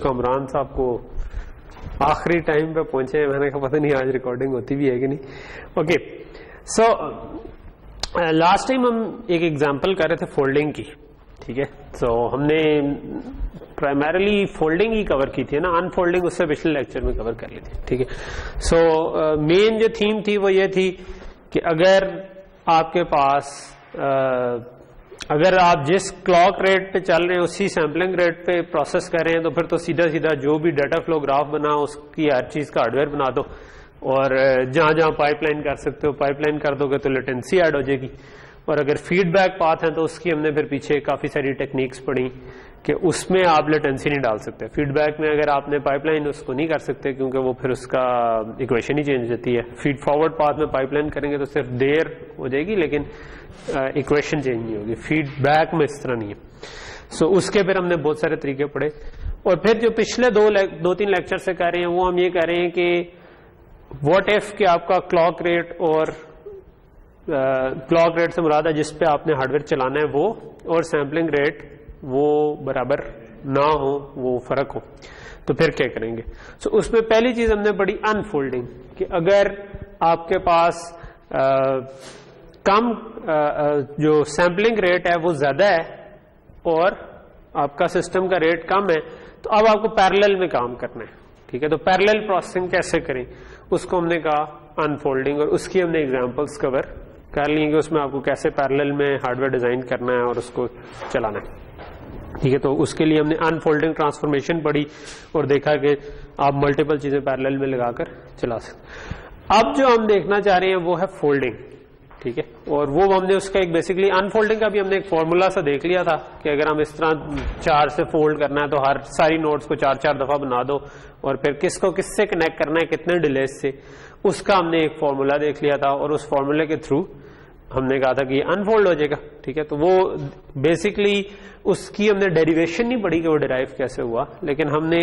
कमरान साहब को आखिरी टाइम पे पहुंचे, मैंने कहा पता नहीं आज रिकॉर्डिंग होती भी है कि नहीं। ओके, सो लास्ट टाइम हम एक एग्जांपल कर रहे थे फोल्डिंग की, ठीक है। सो हमने प्राइमरीली फोल्डिंग ही कवर की थी ना, अनफोल्डिंग उससे पिछले लेक्चर में कवर कर ली थी, ठीक है। सो मेन जो थीम थी वो ये थी कि अगर आपके पास अगर आप जिस क्लॉक रेट पे चल रहे हैं उसी सैम्पलिंग रेट पे प्रोसेस कर रहे हैं तो फिर तो सीधा सीधा जो भी डाटा फ्लो ग्राफ बना उसकी हर चीज का हार्डवेयर बना दो और जहां जहां पाइपलाइन कर सकते हो पाइपलाइन कर दोगे तो लेटेंसी ऐड हो जाएगी। और अगर फीडबैक पाथ है तो उसकी हमने फिर पीछे काफी सारी टेक्निक्स पढ़ी कि उसमें आप लेटेंसी नहीं डाल सकते। फीडबैक में अगर आपने पाइपलाइन उसको नहीं कर सकते क्योंकि वो फिर उसका इक्वेशन ही चेंज होती है। फीड फॉरवर्ड पाथ में पाइपलाइन करेंगे तो सिर्फ देर हो जाएगी लेकिन इक्वेशन चेंज नहीं होगी। फीडबैक में इस तरह नहीं है। सो उसके फिर हमने बहुत सारे तरीके पढ़े और फिर जो पिछले दो तीन लेक्चर से कर रहे हैं वो हम ये कह रहे हैं कि व्हाट इफ कि आपका क्लॉक रेट और क्लॉक रेट से मुराद है जिस पे आपने हार्डवेयर चलाना है वो और सैम्पलिंग रेट वो बराबर ना हो, वो फर्क हो, तो फिर क्या करेंगे। सो उसमें पहली चीज हमने पढ़ी अनफोल्डिंग कि अगर आपके पास कम जो सैम्पलिंग रेट है वो ज्यादा है और आपका सिस्टम का रेट कम है तो अब आपको पैरेलल में काम करना है, ठीक है। तो पैरेलल प्रोसेसिंग कैसे करें उसको हमने कहा अनफोल्डिंग और उसकी हमने एग्जांपल्स कवर कर लिए कि उसमें आपको कैसे पैरेलल में हार्डवेयर डिजाइन करना है और उसको चलाना है, ठीक है। तो उसके लिए हमने अनफोल्डिंग ट्रांसफॉर्मेशन पढ़ी और देखा कि आप मल्टीपल चीजें पैरेलल में लगाकर चला सकते। अब जो हम देखना चाह रहे हैं वो है फोल्डिंग, ठीक है। और वो हमने उसका एक बेसिकली अनफोल्डिंग का भी हमने एक फॉर्मूला सा देख लिया था कि अगर हम इस तरह 4 से फोल्ड करना है तो हर सारी नोड्स को 4-4 दफा बना दो और फिर किसको किससे कनेक्ट करना है कितने डिले से, उसका हमने एक फॉर्मूला देख लिया था और उस फॉर्मूले के थ्रू हमने कहा था कि ये अनफोल्ड हो जाएगा, ठीक है। तो वो बेसिकली उसकी हमने डेरिवेशन नहीं पढ़ी कि वो डिराइव कैसे हुआ, लेकिन हमने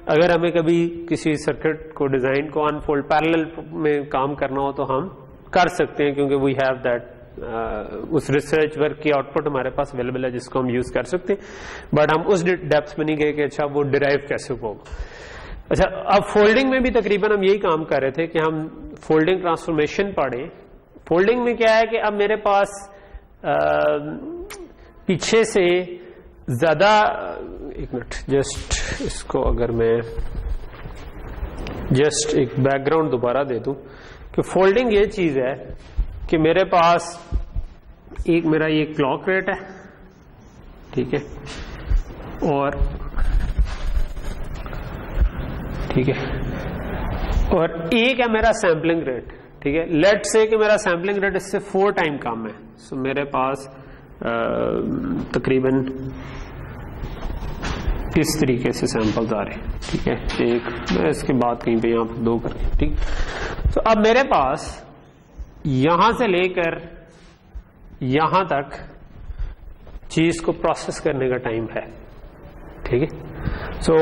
अगर हमें कभी किसी सर्किट को डिजाइन को अनफोल्ड पैरेलल में काम करना हो तो हम कर सकते हैं क्योंकि वी हैव दैट उस रिसर्च वर्क की आउटपुट हमारे पास अवेलेबल है जिसको हम यूज कर सकते हैं। बट हम उस डेप्थ में नहीं गए कि अच्छा वो डिराइव कैसे होगा। अच्छा, अब फोल्डिंग में भी तकरीबन हम यही काम कर रहे थे कि हम फोल्डिंग ट्रांसफॉर्मेशन पढ़े। फोल्डिंग में क्या है कि अब मेरे पास पीछे से ज्यादा, एक मिनट जस्ट इसको अगर मैं जस्ट एक बैकग्राउंड दोबारा दे दूं कि फोल्डिंग ये चीज है कि मेरे पास एक मेरा ये क्लॉक रेट है, ठीक है, और ठीक है, और एक है मेरा सैम्पलिंग रेट, ठीक है। लेट से कि मेरा सैम्पलिंग रेट इससे 4 टाइम कम है। सो मेरे पास तकरीबन इस तरीके से सैंपल्स आ रहे हैं, ठीक है। एक मैं इसके बाद कहीं पे यहां पर 2 करके, ठीक। तो अब मेरे पास यहां से लेकर यहां तक चीज को प्रोसेस करने का टाइम है, ठीक है। सो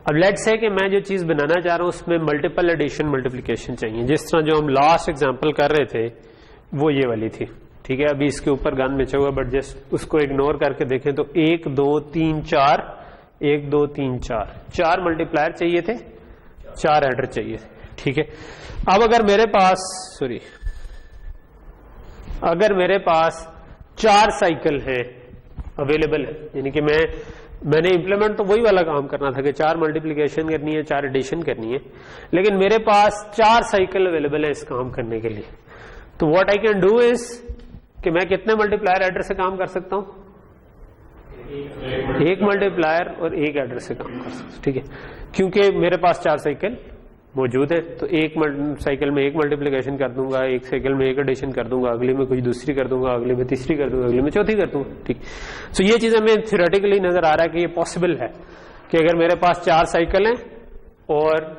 अब लेट्स से कि मैं जो चीज बनाना चाह रहा हूं उसमें मल्टीपल एडिशन मल्टीप्लिकेशन चाहिए, जिस तरह जो हम लास्ट एग्जांपल कर रहे थे वो ये वाली थी, ठीक है। अभी इसके ऊपर गन बिछा हुआ बट जस्ट उसको इग्नोर करके देखें तो 1 2 3 4 1 2 3 4 मल्टीप्लायर चाहिए थे, 4 एडर चाहिए थे, ठीक है। अब अगर मेरे पास अगर मेरे पास 4 साइकिल है अवेलेबल है, यानी कि मैंने इंप्लीमेंट तो वही वाला काम करना था कि 4 मल्टीप्लिकेशन करनी है 4 एडिशन करनी है, लेकिन मेरे पास 4 साइकिल अवेलेबल है इस काम करने के लिए। तो what I can do is कि मैं कितने मल्टीप्लायर एडर से काम कर सकता हूं, 1 मल्टीप्लायर और 1 एडर से काम कर सकता हूं, ठीक है। क्योंकि मेरे पास 4 साइकिल मौजूद है तो एक साइकिल में 1 मल्टीप्लिकेशन कर दूंगा, एक साइकिल में 1 एडिशन कर दूंगा, अगले में कुछ दूसरी कर दूंगा, अगले में तीसरी कर दूंगा, अगले में चौथी कर दूंगा, ठीक। सो ये चीज हमें थ्योरेटिकली नजर आ रहा है कि ये पॉसिबल है कि अगर मेरे पास 4 साइकिल हैं और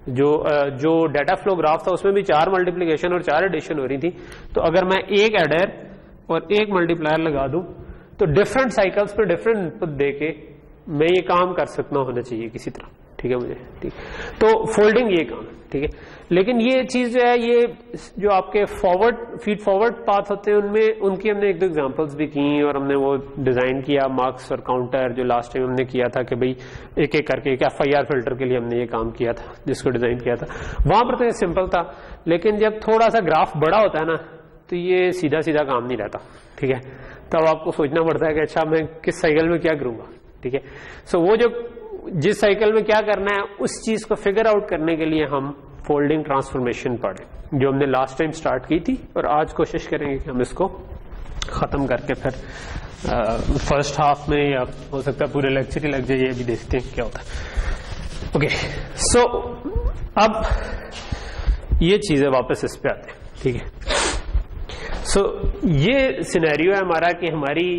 जो डाटा फ्लो ग्राफ था उसमें भी 4 मल्टीप्लिकेशन और 4 एडिशन हो रही थी, तो अगर मैं 1 एडर और 1 मल्टीप्लायर लगा दूं तो डिफरेंट साइकिल्स पर डिफरेंट इनपुट देके मैं ये काम कर सकता होना चाहिए किसी तरह, ठीक है मुझे, ठीक। तो फोल्डिंग ये काम, ठीक है। लेकिन ये चीज जो है, ये जो आपके फीड फॉरवर्ड पाथ होते हैं उनमें उनकी हमने एक दो एग्जांपल्स भी की और हमने वो डिजाइन किया, मार्क्स और काउंटर जो लास्ट टाइम हमने किया था कि भाई एक एक करके एक FIR फिल्टर के लिए हमने ये काम किया था जिसको डिजाइन किया था, वहां पर तो ये सिंपल था। लेकिन जब थोड़ा सा ग्राफ बड़ा होता है ना तो ये सीधा सीधा काम नहीं रहता, ठीक है। तब आपको सोचना पड़ता है कि अच्छा मैं किस साइकिल में क्या करूंगा, ठीक है। सो वो जो जिस साइकिल में क्या करना है उस चीज को फिगर आउट करने के लिए हम फोल्डिंग ट्रांसफॉर्मेशन पढ़े जो हमने लास्ट टाइम स्टार्ट की थी, और आज कोशिश करेंगे कि हम इसको खत्म करके फिर फर्स्ट हाफ में या हो सकता है पूरे लेक्चर ही लग जाए, ये भी देखते हैं क्या होता है। ओके, सो अब ये चीजें वापस इस पे आते हैं, ठीक है। सो ये सिनेरियो है हमारा कि हमारी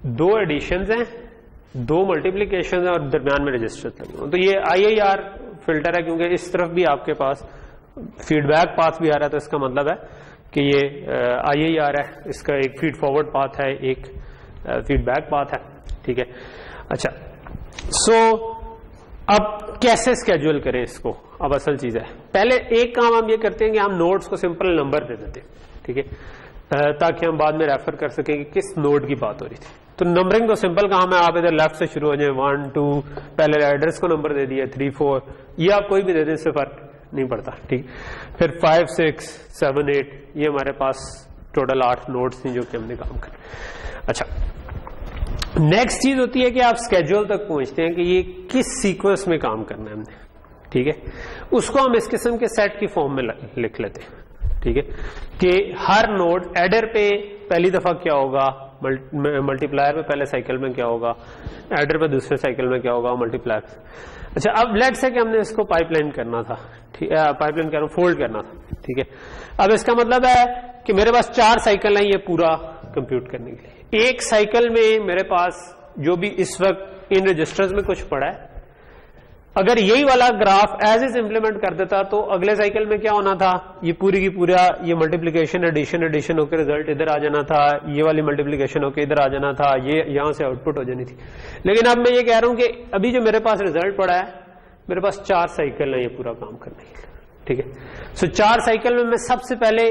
दो एडिशंस हैं, दो मल्टीप्लिकेशन है और दरमियान में रजिस्टर्स लगे हों। तो ये IIR फिल्टर है क्योंकि इस तरफ भी आपके पास फीडबैक पाथ भी आ रहा है, तो इसका मतलब है कि ये IIR है, इसका एक फीड फॉरवर्ड पाथ है, एक फीडबैक पाथ है, ठीक है। अच्छा, सो अब कैसे स्केड्यूल करें इसको, अब असल चीज है, पहले एक काम हम ये करते हैं कि हम नोड्स को सिंपल नंबर दे देते हैं, ठीक है, ताकि हम बाद में रेफर कर सकें कि किस नोड की बात हो रही थी। तो नंबरिंग तो सिंपल काम है, आप इधर लेफ्ट से शुरू हो जाए, 1 2, पहले एड्रेस को नंबर दे दिया, 3 4, ये आप कोई भी दे दें, इससे फर्क नहीं पड़ता, ठीक। फिर 5 6 7 8, ये हमारे पास टोटल 8 नोड्स थी जो कि हमने काम कर। अच्छा, नेक्स्ट चीज होती है कि आप स्केड्यूल तक पहुंचते हैं कि ये किस सीक्वेंस में काम करना है हमने, ठीक है। उसको हम इस किस्म के सेट की फॉर्म में लिख लेते हैं, ठीक है, कि हर नोड एडर पे पहली दफा क्या होगा, मल्टीप्लायर पे पहले साइकिल में क्या होगा, एडर पे दूसरे साइकिल में क्या होगा, मल्टीप्लायर। अच्छा, अब लेट्स से कि हमने इसको पाइपलाइन करना था, ठीक है, पाइपलाइन कर फोल्ड करना था, ठीक है। अब इसका मतलब है कि मेरे पास 4 साइकिल है ये पूरा कंप्यूट करने के लिए। एक साइकिल में मेरे पास जो भी इस वक्त इन रजिस्टर्स में कुछ पड़ा है, अगर यही वाला ग्राफ एज इज इंप्लीमेंट कर देता तो अगले साइकिल में क्या होना था, ये पूरी की पूरा ये मल्टीप्लिकेशन एडिशन होकर रिजल्ट इधर आ जाना था, ये वाली मल्टीप्लिकेशन होकर इधर आ जाना था, ये यहां से आउटपुट हो जानी थी। लेकिन अब मैं ये कह रहा हूं कि अभी जो मेरे पास रिजल्ट पड़ा है, मेरे पास 4 साइकिल है ये पूरा काम करने के लिए, ठीक है। सो 4 साइकिल में मैं सबसे पहले,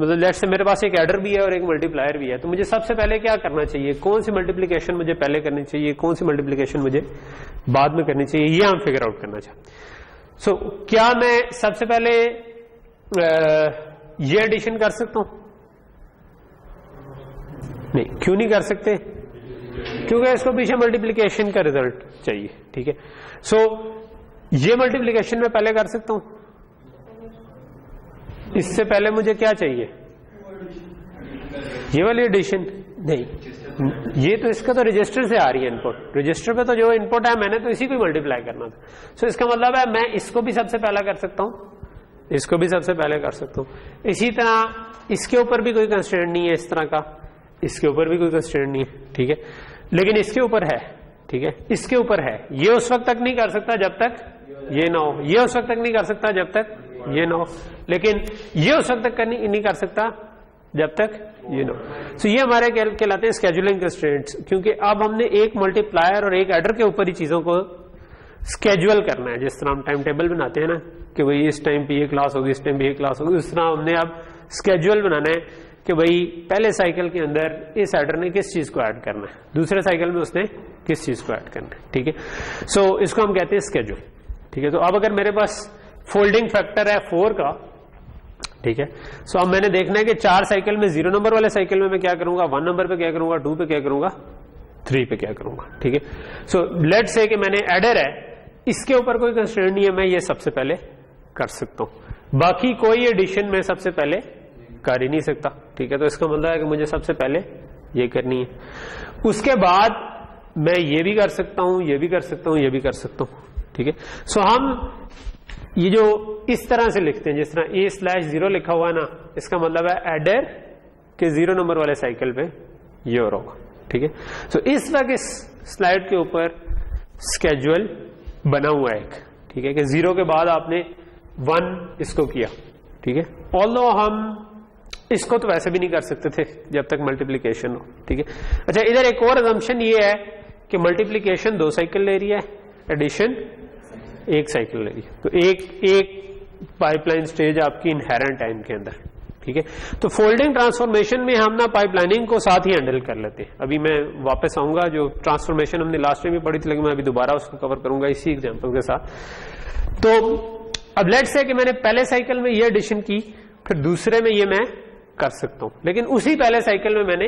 मतलब लेट्स से मेरे पास एक एडर भी है और एक मल्टीप्लायर भी है, तो मुझे सबसे पहले क्या करना चाहिए, कौन सी मल्टीप्लिकेशन मुझे पहले करनी चाहिए, कौन सी मल्टीप्लिकेशन मुझे बाद में करनी चाहिए, ये हम फिगर आउट करना चाहते। सो क्या मैं सबसे पहले ये एडिशन कर सकता हूं? नहीं, क्यों नहीं कर सकते? क्योंकि इसको पीछे मल्टीप्लिकेशन का रिजल्ट चाहिए, ठीक है। सो ये मल्टीप्लिकेशन मैं पहले कर सकता हूं, इससे पहले मुझे क्या चाहिए, ये वाली एडिशन नहीं, ये तो इसका तो रजिस्टर से आ रही है इनपुट, रजिस्टर पे तो जो इनपुट है मैंने तो इसी को मल्टीप्लाई करना था। सो इसका मतलब है मैं इसको भी सबसे पहला कर सकता हूं, इसको भी सबसे पहले कर सकता हूं। इसी तरह इसके ऊपर भी कोई कंस्ट्रेंट नहीं है इस तरह का, इसके ऊपर भी कोई कंस्ट्रेंट नहीं है, ठीक है। लेकिन इसके ऊपर है, ठीक है, इसके ऊपर है, ये उस वक्त तक नहीं कर सकता जब तक ये ना हो, ये उस वक्त तक नहीं कर सकता जब तक ये ना हो, लेकिन ये उस वक्त तक नहीं कर सकता जब तक ये ना हो। सो ये हमारे कहलाते हैं स्केड्यूलिंग कंस्ट्रेंट्स, क्योंकि अब हमने एक मल्टीप्लायर और एक एडर के ऊपर ही चीजों को स्केड्यूल करना है। जिस तरह हम टाइम टेबल बनाते हैं ना कि भाई इस टाइम पे ये क्लास होगी, इस टाइम पे ये क्लास होगी, उस तरह हमने अब स्केड्यूल बनाना है कि भाई पहले साइकिल के अंदर इस एडर ने किस चीज को ऐड करना है, दूसरे साइकिल में उसने किस चीज को ऐड करना है, ठीक है। सो इसको हम कहते हैं स्केड्यूल, ठीक है। तो अब अगर मेरे पास फोल्डिंग फैक्टर है 4 का, ठीक है, सो अब मैंने देखना है कि 4 साइकिल में 0 नंबर वाले साइकिल में मैं क्या करूंगा, 1 नंबर पे क्या करूंगा, 2 पे क्या करूंगा, 3 पे क्या करूंगा, ठीक है। सो लेट्स से कि मैंने एडर है, इसके ऊपर कोई कंस्ट्रेंट नहीं है, मैं ये सबसे पहले कर सकता हूं, बाकी कोई एडिशन में सबसे पहले कर ही नहीं सकता, ठीक है। तो इसका मतलब है कि मुझे सबसे पहले ये करनी है, उसके बाद मैं ये भी कर सकता हूं, ये भी कर सकता हूं, ये भी कर सकता हूं, ठीक है। सो हम ये जो इस तरह से लिखते हैं, जिस तरह A/0 लिखा हुआ है ना, इसका मतलब है एडर के 0 नंबर वाले साइकिल पे ये हो रहा होगा, ठीक है। सो इस वक्त इस स्लाइड के ऊपर स्केड्यूल बना हुआ है एक, ठीक है, कि 0 के बाद आपने 1 इसको किया, ठीक है। ऑल्दो हम इसको तो वैसे भी नहीं कर सकते थे जब तक मल्टीप्लीकेशन हो, ठीक है। अच्छा, इधर एक और असम्पशन ये है कि मल्टीप्लीकेशन 2 साइकिल ले रही है, एडिशन एक साइकिल लेगी, तो एक पाइपलाइन स्टेज आपकी इनहेरेंट टाइम के अंदर, ठीक है। तो फोल्डिंग ट्रांसफॉर्मेशन में हम ना पाइपलाइनिंग को साथ ही हैंडल कर लेते हैं। अभी मैं वापस आऊंगा, जो ट्रांसफॉर्मेशन हमने लास्ट टाइम भी पढ़ी थी, लेकिन मैं अभी दोबारा उसको कवर करूंगा इसी एग्जांपल के साथ। तो अब लेट्स से कि मैंने पहले साइकिल में ये एडिशन की, फिर दूसरे में ये मैं कर सकता हूं, लेकिन उसी पहले साइकिल में मैंने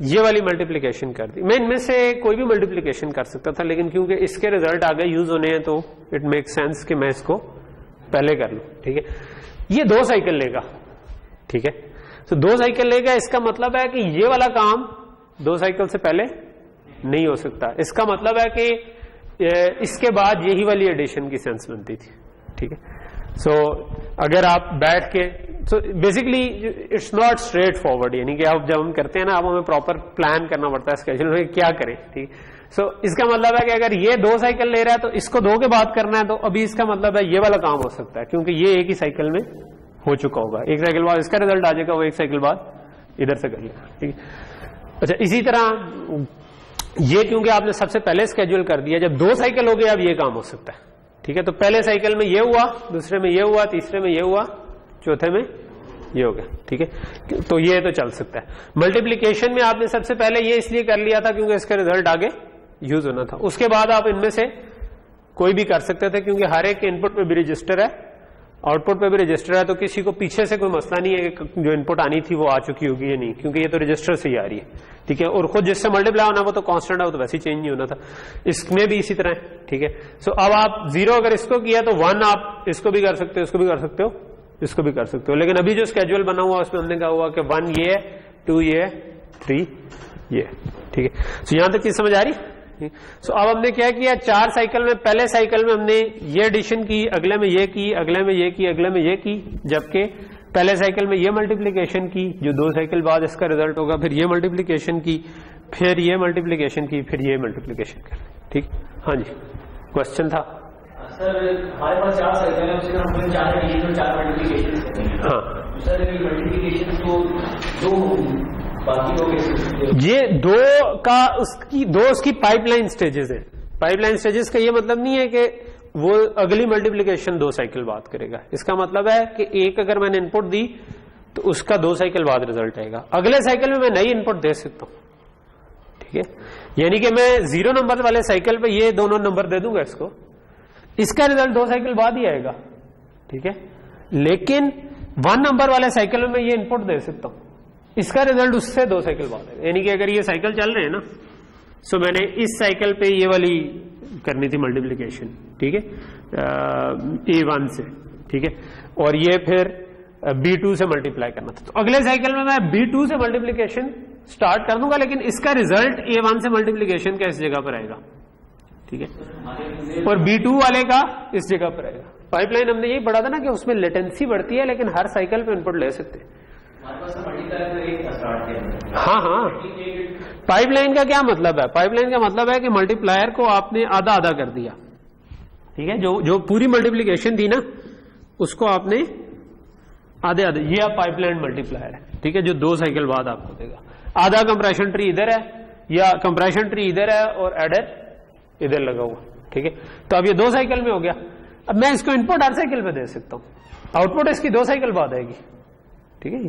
ये वाली मल्टीप्लीकेशन कर दी। मैं इनमें से कोई भी मल्टीप्लीकेशन कर सकता था, लेकिन क्योंकि इसके रिजल्ट आगे यूज होने हैं तो इट मेक सेंस कि मैं इसको पहले कर लूं, ठीक है। ये 2 साइकिल लेगा, ठीक है। तो 2 साइकिल लेगा, इसका मतलब है कि ये वाला काम 2 साइकिल से पहले नहीं हो सकता। इसका मतलब है कि इसके बाद यही वाली एडिशन की सेंस बनती थी, ठीक है। सो अगर आप बैठ के, so basically it's not straight forward, यानी कि आप जब हम करते हैं ना, अब हमें प्रॉपर प्लान करना पड़ता है स्केड्यूल में क्या करें, ठीक। सो इसका मतलब है कि अगर ये 2 साइकिल ले रहा है तो इसको 2 के बाद करना है, तो अभी इसका मतलब है ये वाला काम हो सकता है, क्योंकि ये एक ही साइकिल में हो चुका होगा। एक साइकिल बाद इसका रिजल्ट आ जाएगा, वो एक साइकिल बाद इधर से कर लेगा, ठीक है। अच्छा, इसी तरह ये क्योंकि आपने सबसे पहले स्केड्यूल कर दिया, जब 2 साइकिल हो गए अब ये काम हो सकता है, ठीक है। तो पहले साइकिल में ये हुआ, दूसरे में ये हुआ, तीसरे में ये हुआ, चौथे में ये हो गया, ठीक है। तो ये तो चल सकता है। मल्टीप्लीकेशन में आपने सबसे पहले ये इसलिए कर लिया था क्योंकि इसका रिजल्ट आगे यूज होना था। उसके बाद आप इनमें से कोई भी कर सकते थे, क्योंकि हर एक इनपुट पे भी रजिस्टर है, आउटपुट पे भी रजिस्टर है, तो किसी को पीछे से कोई मसला नहीं है कि जो इनपुट आनी थी वो आ चुकी होगी या नहीं, क्योंकि ये तो रजिस्टर से ही आ रही है, ठीक है। और खुद जिससे मल्टीप्लाई होना वो तो कांस्टेंट है, वो तो वैसे ही चेंज नहीं होना था। इसमें भी इसी तरह है, ठीक है। सो अब आप 0 अगर इसको किया तो 1 आप इसको भी कर सकते हो, इसको भी कर सकते हो, इसको भी कर सकते हो। लेकिन अभी जो स्केड्यूल बना हुआ उसमें हमने कहा हुआ कि 1 ये है, 2 ये है, 3 ये, ठीक है। सो यहां तक चीज समझ आ रही है। सो अब हमने क्या किया, 4 साइकिल में, पहले साइकिल में हमने ये एडिशन की, अगले में ये की, अगले में ये की, अगले में ये की, जबकि पहले साइकिल में ये मल्टीप्लीकेशन की, जो 2 साइकिल बाद इसका रिजल्ट होगा, फिर ये मल्टीप्लीकेशन की, फिर ये मल्टीप्लीकेशन की, फिर ये मल्टीप्लीकेशन कर, ठीक। हाँ जी, क्वेश्चन था सर। हमारे पास 4 साइकिल है, उसके हमने 4 एडिशन और 4 मल्टीप्लीकेशन करते हैं। हाँ सर, ये मल्टीप्लीकेशन तो 2 बाकी लोग, ये 2 का उसकी पाइपलाइन स्टेजेस है। पाइपलाइन स्टेजेस का ये मतलब नहीं है कि वो अगली मल्टीप्लीकेशन 2 साइकिल बाद करेगा। इसका मतलब है कि एक अगर मैंने इनपुट दी तो उसका 2 साइकिल बाद रिजल्ट आएगा। अगले साइकिल में मैं नई इनपुट दे सकता हूं, ठीक है। यानी कि मैं 0 नंबर वाले साइकिल पे ये दोनों नंबर दे दूंगा इसको, इसका रिजल्ट 2 साइकिल बाद ही आएगा, ठीक है। लेकिन 1 नंबर वाले साइकिल में मैं ये इनपुट दे सकता हूं, इसका रिजल्ट उससे 2 साइकिल बाद है। यानी कि अगर ये साइकिल चल रहे हैं ना, सो मैंने इस साइकिल पे ये वाली करनी थी मल्टीप्लीकेशन, ठीक है, A1 से, ठीक है, और ये फिर B2 से मल्टीप्लाई करना था। तो अगले साइकिल में मैं B2 से मल्टीप्लीकेशन स्टार्ट कर दूंगा, लेकिन इसका रिजल्ट A1 से मल्टीप्लीकेशन का इस जगह पर आएगा, ठीक है, और B2 वाले का इस जगह पर आएगा। पाइपलाइन हमने यही पढ़ा था ना कि उसमें लेटेंसी बढ़ती है, लेकिन हर साइकिल पे इनपुट ले सकते हैं। हाँ हाँ, पाइपलाइन का क्या मतलब है? पाइपलाइन का मतलब है कि मल्टीप्लायर को आपने आधा आधा कर दिया, ठीक है। जो पूरी मल्टीप्लीकेशन थी ना उसको आपने आधे आधे, ये आप पाइपलाइन मल्टीप्लायर है, ठीक है, जो 2 साइकिल बाद आपको देगा। आधा कंप्रेशन ट्री इधर है या कंप्रेशन ट्री इधर है और एडर इधर लगा हुआ, ठीक है। तो अब ये 2 साइकिल में हो गया। अब मैं इसको इनपुट हर साइकिल पे दे सकता हूं, आउटपुट इसकी 2 साइकिल बाद आएगी, ठीक है।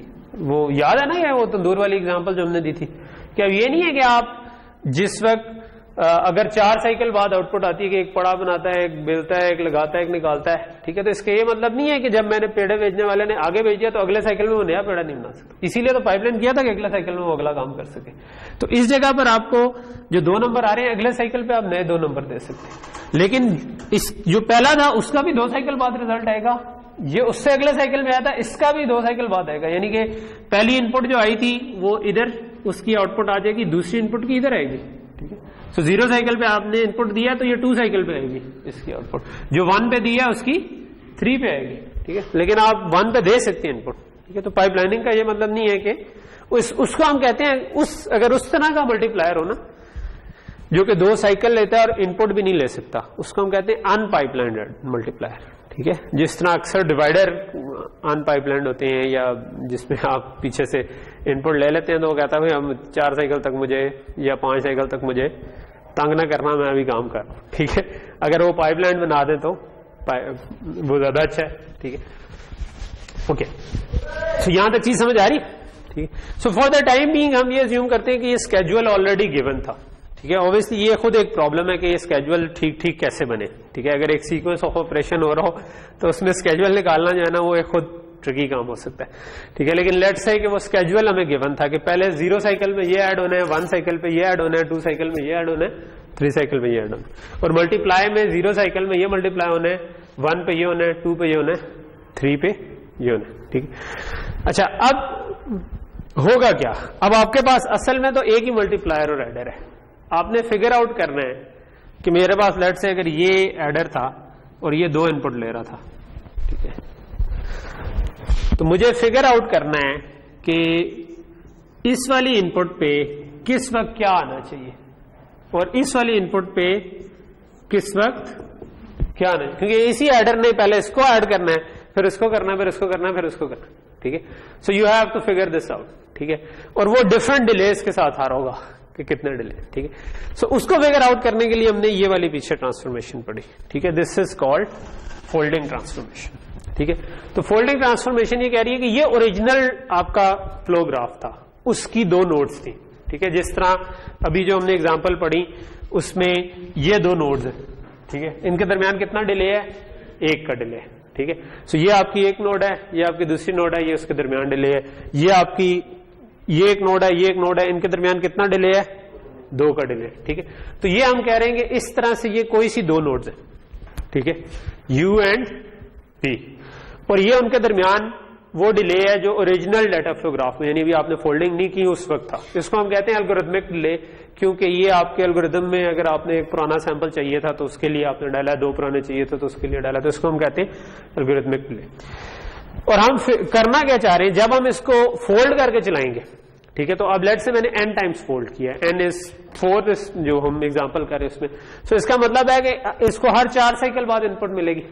वो याद है ना, ये वो तंदूर वाली एग्जांपल जो हमने दी थी, कि अब ये नहीं है कि आप जिस वक्त अगर 4 साइकिल बाद आउटपुट आती है कि एक पड़ा बनाता है, एक बेलता है, एक लगाता है, एक निकालता है, ठीक है। तो इसका ये मतलब नहीं है कि जब मैंने पेड़े बेचने वाले ने आगे भेज दिया तो अगले साइकिल में वो नया पेड़ा नहीं बना सकता। इसीलिए तो पाइपलाइन किया था कि अगले साइकिल में वो अगला काम कर सके। तो इस जगह पर आपको जो 2 नंबर आ रहे हैं अगले साइकिल पे आप नए 2 नंबर दे सकते हैं, लेकिन इस जो पहला था उसका भी 2 साइकिल बाद रिजल्ट आएगा, ये उससे अगले साइकिल में आया था, इसका भी 2 साइकिल बाद आएगा। यानी कि पहली इनपुट जो आई थी वो इधर उसकी आउटपुट आ जाएगी, दूसरी इनपुट की इधर आएगी, ठीक है। तो 0 साइकिल पे आपने इनपुट दिया तो ये 2 साइकिल पे आएगी इसकी आउटपुट, जो 1 पे दिया उसकी 3 पे आएगी, ठीक है। लेकिन आप 1 पे दे सकते हैं इनपुट, ठीक है। तो पाइपलाइनिंग का ये मतलब नहीं है कि उसको हम कहते हैं अगर उस तरह का मल्टीप्लायर हो ना जो कि 2 साइकिल लेता है और इनपुट भी नहीं ले सकता, उसको हम कहते हैं अनपाइपलाइंड मल्टीप्लायर, ठीक है। जिस तरह अक्सर डिवाइडर अनपाइपलाइंड होते हैं या जिसमें आप पीछे से इनपुट ले लेते हैं तो वो कहता है भाई हम 4 साइकिल तक मुझे या 5 साइकिल तक मुझे तंग ना करना, मैं अभी काम कर रहा हूं, ठीक है। अगर वो पाइपलाइन बना दे तो वो ज्यादा अच्छा है, ठीक है। ओके, सो यहां तक चीज समझ आ रही, ठीक है। So for the time being हम ये अज्यूम करते हैं कि ये स्केड्यूल ऑलरेडी गिवन था, ठीक है। ऑब्वियसली ये खुद एक प्रॉब्लम है कि ये स्केड्यूल ठीक ठीक कैसे बने, ठीक है। अगर एक सीक्वेंस ऑफ ऑपरेशन हो रहा हो तो उसमें स्केड्यूल निकालना जो है ना वो एक खुद ट्रिकी काम हो सकता है, ठीक है। लेकिन लेट्स से कि वो स्केड्यूल हमें गिवन था कि पहले 0 साइकिल में ये ऐड होना है, 1 साइकिल पे ये ऐड होना है, 2 साइकिल में ये ऐड होना है, 3 साइकिल में ये ऐड होना है, और मल्टीप्लाई में 0 साइकिल में ये मल्टीप्लाई होना है, 1 पे ये होना है, 2 पे ये होना है, 3 पे ये होना है, ठीक है। अच्छा, अब होगा क्या? अब आपके पास असल में तो एक ही मल्टीप्लायर और एडर है। आपने फिगर आउट करना है कि मेरे पास लेट से अगर ये एडर था और ये 2 इनपुट ले रहा था, ठीक है, तो मुझे फिगर आउट करना है कि इस वाली इनपुट पे किस वक्त क्या आना चाहिए और इस वाली इनपुट पे किस वक्त क्या आना है, क्योंकि इसी एडर ने पहले इसको ऐड करना है, फिर इसको करना है, फिर इसको करना है, फिर इसको करना है, ठीक है। So you have to figure this out, ठीक है। और वो डिफरेंट डिलेस के साथ आ रहा होगा कि कितने डिले, ठीक है। सो उसको फिगर आउट करने के लिए हमने ये वाली पीछे ट्रांसफॉर्मेशन पढ़ी, ठीक है। This is called folding transformation, ठीक है। तो फोल्डिंग ट्रांसफॉर्मेशन ये कह रही है कि ये ओरिजिनल आपका फ्लो ग्राफ था, उसकी 2 नोड्स थी, ठीक है। जिस तरह अभी जो हमने एग्जांपल पढ़ी उसमें ये 2 नोड्स हैं, ठीक है। इनके दरमियान कितना डिले है? 1 का डिले है, ठीक है। सो ये आपकी एक नोड है, ये आपकी दूसरी नोड है, ये उसके दरमियान डिले है, ये आपकी ये एक नोड है, ये एक नोड है, इनके दरमियान कितना डिले है? 2 का डिले, ठीक है। तो ये हम कह रहे हैं कि इस तरह से ये कोई सी 2 नोड्स है, ठीक है, U एंड P, और ये उनके दरमियान वो डिले है जो ओरिजिनल डाटा फ्लो ग्राफ में, यानी भी आपने फोल्डिंग नहीं की उस वक्त था। इसको हम कहते हैं एल्गोरिथमिक डिले, क्योंकि ये आपके एल्गोरिथम में अगर आपने एक पुराना सैंपल चाहिए था तो उसके लिए आपने डाला, 2 पुराने चाहिए थे तो उसके लिए डाला, तो इसको हम कहते हैं एल्गोरिथमिक डिले। और हम करना क्या चाह रहे हैं, जब हम इसको फोल्ड करके चलाएंगे, ठीक है, तो अब लेट से मैंने n टाइम्स फोल्ड किया, n इज 4 जो हम एग्जांपल कर रहे हैं उसमें, सो इसका मतलब है कि इसको हर 4 साइकिल बाद इनपुट मिलेगी,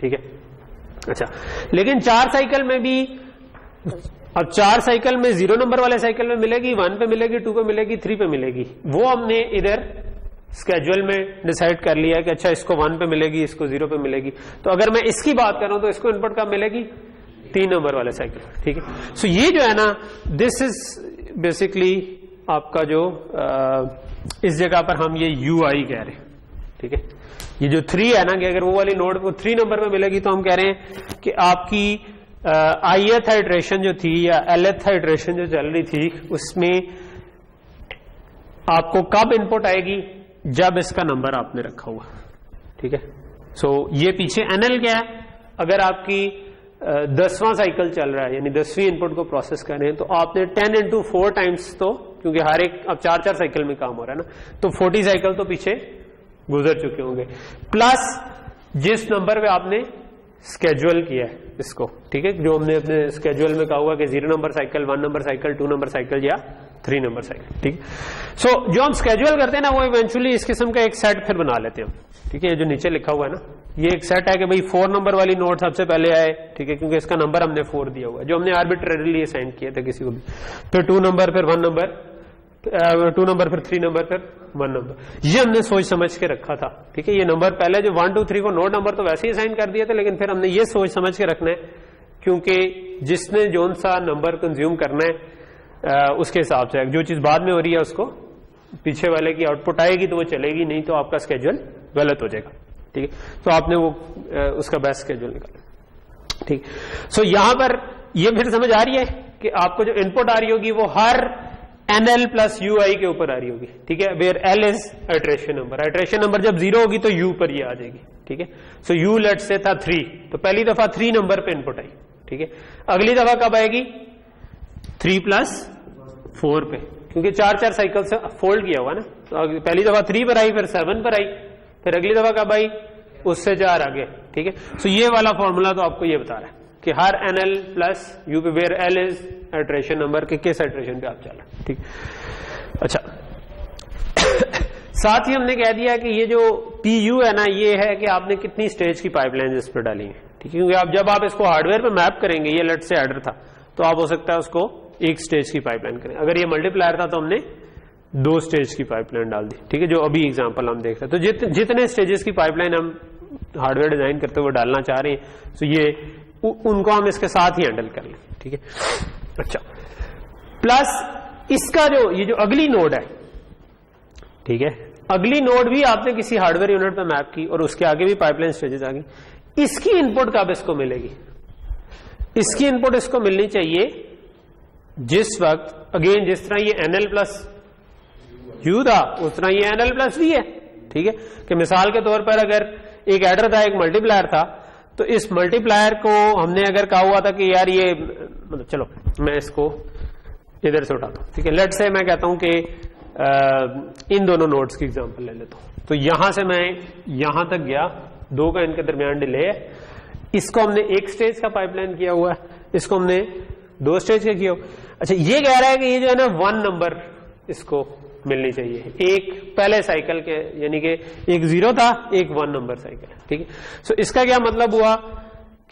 ठीक है। अच्छा, लेकिन 4 साइकिल में भी, अब 4 साइकिल में 0 नंबर वाले साइकिल में मिलेगी, 1 पे मिलेगी, 2 पे मिलेगी, 3 पे मिलेगी, वो हमने इधर स्केड्यूल में डिसाइड कर लिया है कि अच्छा इसको 1 पे मिलेगी, इसको 0 पे मिलेगी। तो अगर मैं इसकी बात कर रहा हूं तो इसको इनपुट कब मिलेगी? 3 नंबर वाले साइकिल, ठीक है। सो ये जो है ना, दिस इज बेसिकली आपका जो इस जगह पर हम ये UI कह रहे हैं, ठीक है। ये जो 3 है ना, कि अगर वो वाली नोड को 3 नंबर पे मिलेगी तो हम कह रहे हैं कि आपकी ith इटरेशन जो थी या lth इटरेशन जो चल रही थी उसमें आपको कब इनपुट आएगी? जब इसका नंबर आपने रखा हुआ, ठीक है। सो ये पीछे NL क्या है? अगर आपकी 10वां साइकिल चल रहा है, यानी 10वीं इनपुट को प्रोसेस कर रहे हैं, तो आपने 10 into 4 टाइम्स, तो क्योंकि हर एक अब 4 साइकिल में काम हो रहा है ना, तो 40 साइकिल तो पीछे गुजर चुके होंगे, प्लस जिस नंबर पे आपने स्केड्यूल किया है इसको, ठीक है, जो हमने अपने स्केड्यूल में कहा हुआ कि 0 number cycle, 1 number cycle, 2 number cycle या 3 नंबर साइकिल, ठीक। सो जो हम स्केड्यूल करते हैं ना, वो इवेंचुअली इस किस्म का एक सेट फिर बना लेते हैं, ठीक है। ये जो नीचे लिखा हुआ है ना, ये एक सेट है कि भाई 4 नंबर वाली नोट सबसे पहले आए, ठीक है, क्योंकि इसका नंबर हमने 4 दिया हुआ है, जो हमने आर्बिट्रेरीली असाइन किए थे किसी को भी, फिर 2 नंबर, फिर 1 नंबर, 2 नंबर, फिर 3 नंबर, फिर 1 नंबर, ये हमने सोच समझ के रखा था, ठीक है। ये नंबर पहले जो 1 2 3 को नोड नंबर तो वैसे ही असाइन कर दिए थे, लेकिन फिर हमने ये सोच समझ के रखना है, क्योंकि जिसने जोन सा नंबर कंज्यूम करना है उसके हिसाब से जो चीज बाद में हो रही है उसको पीछे वाले की आउटपुट आएगी तो वो चलेगी, नहीं तो आपका स्केड्यूल गलत हो जाएगा, ठीक है। तो आपने वो उसका बेस्ट स्केड्यूल निकाला, ठीक। सो यहां पर ये फिर समझ आ रही है कि आपको जो इनपुट आ रही होगी वो हर NL प्लस UI के ऊपर आ रही होगी, ठीक है। Where L is iteration number, iteration number जब 0 होगी तो U पर ये आ जाएगी, ठीक है। सो U लेट से था 3, तो पहली दफा 3 नंबर पे इनपुट आई, ठीक है। अगली दफा कब आएगी? 3 प्लस 4 पे, क्योंकि 4 साइकिल से फोल्ड किया हुआ ना, तो पहली दफा 3 पर आई, फिर 7 पर आई, फिर अगली दफा कब आई? उससे 4 आगे, ठीक है। सो ये वाला फॉर्मूला तो आपको ये बता रहा है कि हर NL प्लस U पे where L is iteration number के किस इटरेशन पे आप चल रहे हैं, ठीक। अच्छा साथ ही हमने कह दिया कि ये जो PU है ना, ये है कि आपने कितनी स्टेज की पाइपलाइन इस पर डाली है, ठीक है। क्योंकि आप जब आप इसको हार्डवेयर पे मैप करेंगे, ये लेट से एडर था, तो आप हो सकता है उसको एक स्टेज की पाइपलाइन करें। अगर ये मल्टीप्लायर था तो हमने 2 स्टेज की पाइपलाइन डाल दी, ठीक है, जो अभी एग्जांपल हम देख रहे हैं। तो जितने स्टेजेस की पाइपलाइन हम हार्डवेयर डिजाइन करते हुए डालना चाह रहे हैं, तो ये उनको हम इसके साथ ही हैंडल कर लें, ठीक है। अच्छा, प्लस इसका ये जो अगली नोड है, ठीक है, अगली नोड भी आपने किसी हार्डवेयर यूनिट पे मैप की और उसके आगे भी पाइपलाइन स्टेजेस आ गई, इसकी इनपुट कब इसको मिलेगी? इसकी इनपुट इसको मिलनी चाहिए जिस वक्त, अगेन जिस तरह ये NL प्लस U था उस तरह ये NL प्लस V है, ठीक है। कि मिसाल के तौर पर अगर एक एडर था, एक मल्टीप्लायर था, तो इस मल्टीप्लायर को हमने अगर कहा हुआ था कि यार ये, मतलब चलो मैं इसको इधर से उठाता हूं, ठीक है। लेट्स से मैं कहता हूं कि इन दोनों नोड्स की एग्जांपल ले लेता हूं। तो यहां से मैं यहां तक गया, 2 का इनके दरमियान डिले है, इसको हमने 1 स्टेज का पाइपलाइन किया हुआ है, इसको हमने 2 स्टेज का किया हुआ। अच्छा, ये कह रहा है कि ये जो है ना 1 नंबर इसको मिलनी चाहिए एक पहले साइकिल के, यानी कि एक 0 था, एक 1 नंबर साइकिल, ठीक है। सो इसका क्या मतलब हुआ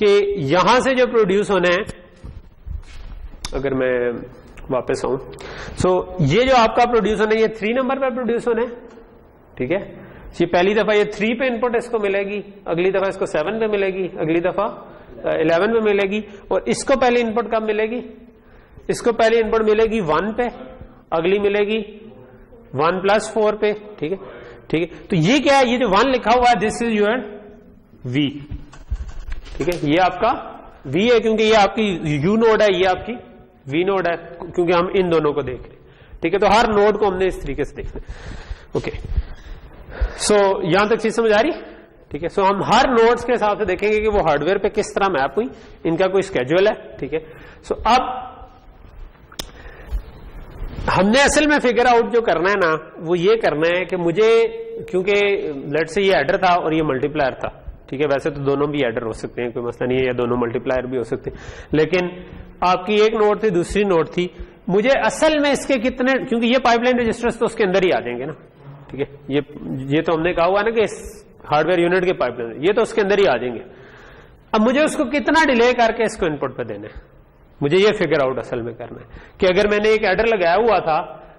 कि यहां से जो प्रोड्यूस होने हैं, अगर मैं वापस आऊं, सो ये जो आपका प्रोड्यूस होने, ये 3 नंबर पर प्रोड्यूस होने, ठीक है। ये पहली दफा ये 3 पे इनपुट इसको मिलेगी, अगली दफा इसको 7 पे मिलेगी, अगली दफा 11 पे मिलेगी, और इसको पहली इनपुट कब मिलेगी? इसको पहली इनपुट मिलेगी 1 पे, अगली मिलेगी 1 प्लस 4 पे, ठीक है, ठीक है। तो ये क्या है? ये जो 1 लिखा हुआ है, दिस इज योर V, ठीक है, ये आपका V है क्योंकि ये आपकी U नोड है, ये आपकी V नोड है क्योंकि हम इन दोनों को देख रहे हैं, ठीक है। तो हर नोड को हमने इस तरीके से देखना है, ओके। सो यहां तक चीज समझ आ रही, ठीक है। सो हम हर नोड्स के हिसाब से देखेंगे कि वो हार्डवेयर पे किस तरह मैप हुई, इनका कोई स्केड्यूल है, ठीक है। सो अब हमने असल में फिगर आउट जो करना है ना, वो ये करना है कि मुझे, क्योंकि लेट्स से ये एडर था और ये मल्टीप्लायर था, ठीक है। वैसे तो दोनों भी एडर हो सकते हैं, कोई मसला नहीं है, या दोनों मल्टीप्लायर भी हो सकते हैं, लेकिन आपकी एक नोड थी, दूसरी नोड थी, मुझे असल में इसके कितने, क्योंकि ये पाइपलाइन रजिस्टर्स तो उसके अंदर ही आ जाएंगे ना, ठीक है। ये तो हमने कहा हुआ ना कि हार्डवेयर यूनिट के पाइपलाइन, ये तो उसके अंदर ही आ जाएंगे। अब मुझे उसको कितना डिले करके इसको इनपुट पे देना है, मुझे ये फिगर आउट असल में करना है कि अगर मैंने एक एडर लगाया हुआ था,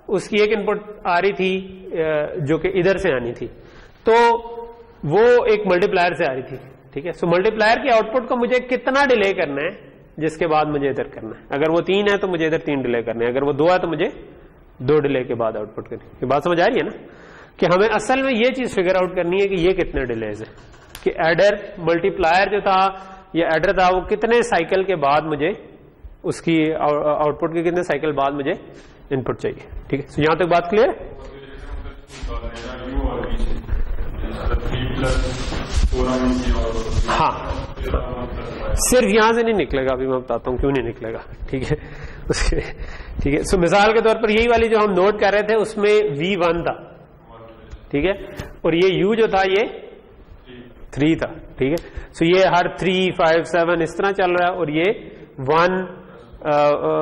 उसकी एक इनपुट आ रही थी जो कि इधर से आनी थी, तो वो एक मल्टीप्लायर से आ रही थी, ठीक है। सो मल्टीप्लायर की आउटपुट को मुझे कितना डिले करना है, जिसके बाद मुझे इधर करना है। अगर वो 3 है तो मुझे इधर 3 डिले करने हैं, अगर वो 2 है तो मुझे 2 डिले के बाद आउटपुट करनी है। ये बात समझ आ रही है ना, कि हमें असल में ये चीज फिगर आउट करनी है कि ये कितने डिलेज है, कि एडर मल्टीप्लायर जो था या एडर था, वो कितने साइकिल के बाद मुझे उसकी आउटपुट के कितने साइकिल बाद मुझे इनपुट चाहिए, ठीक है। तो यहां तक बात क्लियर है? हाँ, सिर्फ यहां से नहीं निकलेगा, अभी मैं बताता हूं क्यों नहीं निकलेगा, ठीक है। ठीक है, सो मिसाल के तौर पर यही वाली जो हम नोट कर रहे थे उसमें V1 था, ठीक है, और ये U जो था ये 3 था, ठीक है। सो ये हर 3, 5, 7 इस तरह चल रहा है, और ये 1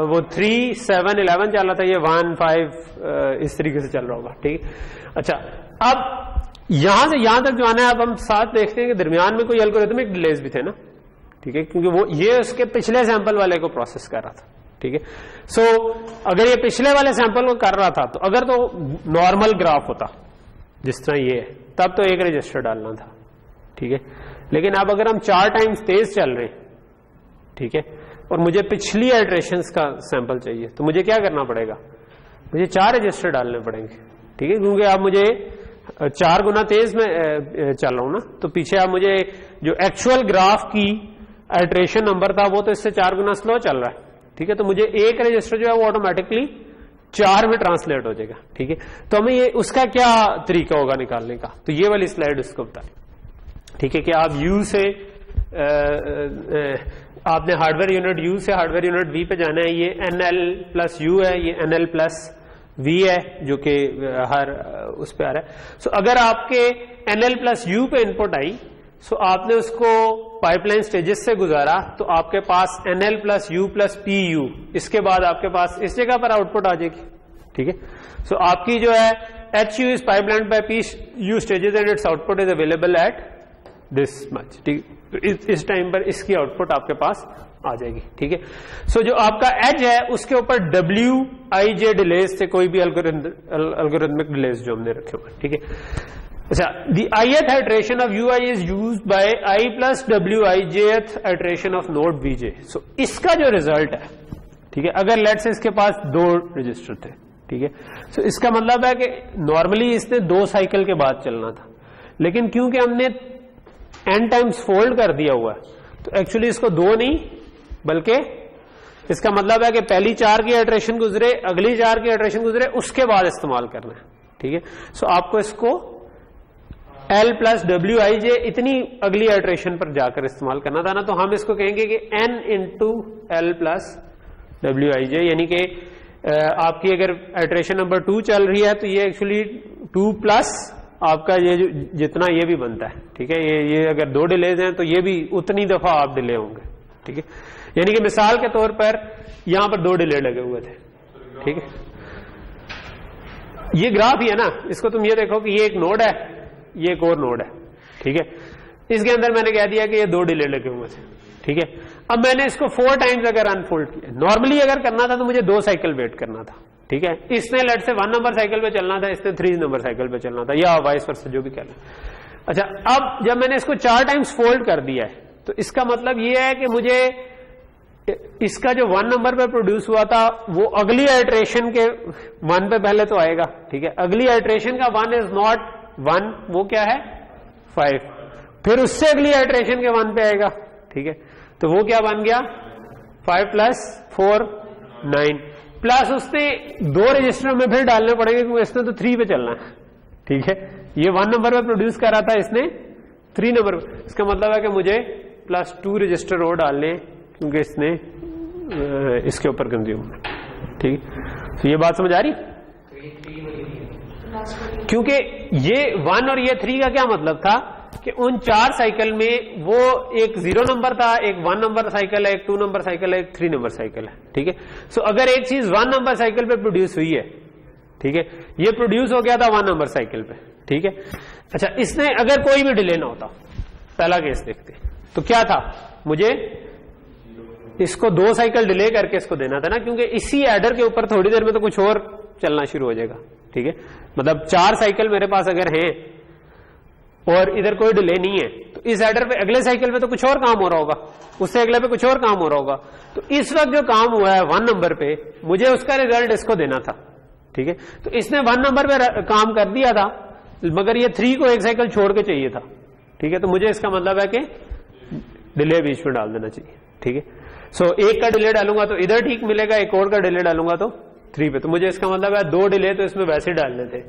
वो 3, 7, 11 चल रहा था, ये 1, 5 इस तरीके से चल रहा होगा, ठीक है। अच्छा, अब यहां से यहां तक जो आना है, अब हम साथ देखते हैं कि दरमियान में कोई एल्गोरिथमिक डिलेज भी थे ना, ठीक है, क्योंकि वो ये उसके पिछले सैंपल वाले को प्रोसेस कर रहा था, ठीक है। सो अगर ये पिछले वाले सैंपल को कर रहा था, तो अगर तो नॉर्मल ग्राफ होता जिस तरह ये है, तब तो एक रजिस्टर डालना था, ठीक है। लेकिन अब अगर हम 4 टाइम्स तेज चल रहे हैं, ठीक है, और मुझे पिछली इटरेशंस का सैंपल चाहिए, तो मुझे क्या करना पड़ेगा? मुझे 4 रजिस्टर डालने पड़ेंगे, ठीक है, क्योंकि अब मुझे 4 गुना तेज में चल रहा हूं ना, तो पीछे अब मुझे जो एक्चुअल ग्राफ की इटरेशन नंबर था वो तो इससे 4 गुना स्लो चल रहा है, ठीक है। तो मुझे एक रजिस्टर जो है वो ऑटोमेटिकली 4 में ट्रांसलेट हो जाएगा, ठीक है। तो हमें ये उसका क्या तरीका होगा निकालने का, तो ये वाली स्लाइड उसको बताएं, ठीक है, कि आप U से आपने हार्डवेयर यूनिट U से हार्डवेयर यूनिट V पे जाना है, ये NL प्लस U है, ये NL प्लस V है जो कि हर उस पे आ रहा है। सो अगर आपके NL प्लस U पे इनपुट आई, सो आपने उसको पाइपलाइन स्टेजेस से गुजारा, तो आपके पास NL plus U plus PU, इसके बाद आपके पास इस जगह पर आउटपुट आ जाएगी, ठीक है। सो आपकी जो है HU is pipeline by PU stages and its output is available at this much, ठीक। तो इस टाइम पर इसकी आउटपुट आपके पास आ जाएगी, ठीक है। सो जो आपका एज है उसके ऊर WIJ डिलेज से कोई भी एल्गोरिथमिक डिलेज जो हमने रखे हुए, ठीक है। अच्छा, the ith iteration of UI is used by I plus WIJth iteration of node VJ। so इसका जो रिजल्ट है, ठीक है, अगर लेट से इसके पास 2 रजिस्टर थे, ठीक है, so इसका मतलब है कि नॉर्मली इसने 2 साइकिल के बाद चलना था, लेकिन क्योंकि हमने n टाइम्स फोल्ड कर दिया हुआ है तो एक्चुअली इसको 2 नहीं बल्कि इसका मतलब है कि पहली 4 की इटरेशन गुजरे, अगली 4 की इटरेशन गुजरे, उसके बाद इस्तेमाल करना है, ठीक है। सो आपको इसको L प्लस WIJ इतनी अगली इटरेशन पर जाकर इस्तेमाल करना था ना, तो हम इसको कहेंगे कि N into L plus WIJ, यानी कि आपकी अगर इटरेशन नंबर 2 चल रही है तो ये एक्चुअली 2 प्लस आपका ये जितना ये भी बनता है, ठीक है। ये अगर 2 डिलेज हैं तो ये भी उतनी दफा आप डिले होंगे, ठीक है। यानी कि मिसाल के तौर पर यहां पर 2 डिले लगे हुए थे, ठीक है। ये ग्राफ ही है ना, इसको तुम ये देखो कि ये एक नोड है, ये एक और नोड है, ठीक है। इसके अंदर मैंने कह दिया कि ये 2 डिले लगे हुए थे, ठीक है। अब मैंने इसको 4 टाइम्स अगर अनफोल्ड किया, नॉर्मली अगर करना था तो मुझे 2 साइकिल वेट करना था, ठीक है। इसने लेट से 1 नंबर साइकिल पे चलना था, इसने 3 नंबर साइकिल पे चलना था, या वाइस वर्सा जो भी कहना। अच्छा, अब जब मैंने इसको 4 टाइम्स फोल्ड कर दिया है तो इसका मतलब ये है कि मुझे इसका जो 1 नंबर पे प्रोड्यूस हुआ था वो अगली आइट्रेशन के 1 पे पहले तो आएगा, ठीक है। अगली आइट्रेशन का 1 इज नॉट 1, वो क्या है 5, फिर उससे अगली आइट्रेशन के 1 पे आएगा, ठीक है। तो वो क्या बन गया 5 प्लस 4 9, प्लस उसने 2 रजिस्टर में फिर डालने पड़ेंगे क्योंकि इसने तो 3 पे चलना है, ठीक है। ये 1 नंबर पे प्रोड्यूस कर रहा था, इसने 3 नंबर पे, इसका मतलब है कि मुझे प्लस 2 रजिस्टर और डालने क्योंकि इसने इसके ऊपर कंज्यूम, ठीक है। तो ये बात समझ आ रही, क्योंकि ये 1 और ये 3 का क्या मतलब था कि उन 4 साइकिल में वो एक 0 नंबर था, एक 1 नंबर साइकिल है, एक 2 नंबर साइकिल है, एक 3 नंबर साइकिल है, ठीक है। सो अगर एक चीज 1 नंबर साइकिल पे प्रोड्यूस हुई है, ठीक है, ये प्रोड्यूस हो गया था 1 नंबर साइकिल पे, ठीक है। अच्छा, इसने अगर कोई भी डिले ना होता, पहला केस देखते तो क्या था, मुझे इसको 2 साइकिल डिले करके इसको देना था ना, क्योंकि इसी एडर के ऊपर थोड़ी देर में तो कुछ और चलना शुरू हो जाएगा, ठीक है। मतलब 4 साइकिल मेरे पास अगर हैं और इधर कोई डिले नहीं है तो इस एडर पे अगले साइकिल पे तो कुछ और काम हो रहा होगा, उससे अगले पे कुछ और काम हो रहा होगा। तो इस वक्त जो काम हुआ है 1 नंबर पे, मुझे उसका रिजल्ट इसको देना था, ठीक है। तो इसने 1 नंबर पे काम कर दिया था, मगर ये 3 को एक साइकिल छोड़ के चाहिए था, ठीक है। तो मुझे इसका मतलब है कि डिले बीच में डाल देना चाहिए, ठीक है। सो एक का डिले डालूंगा तो इधर ठीक मिलेगा, एक और का डिले डालूंगा तो 3 पे, तो मुझे इसका मतलब है 2 डिले तो इसमें वैसे डालने थे,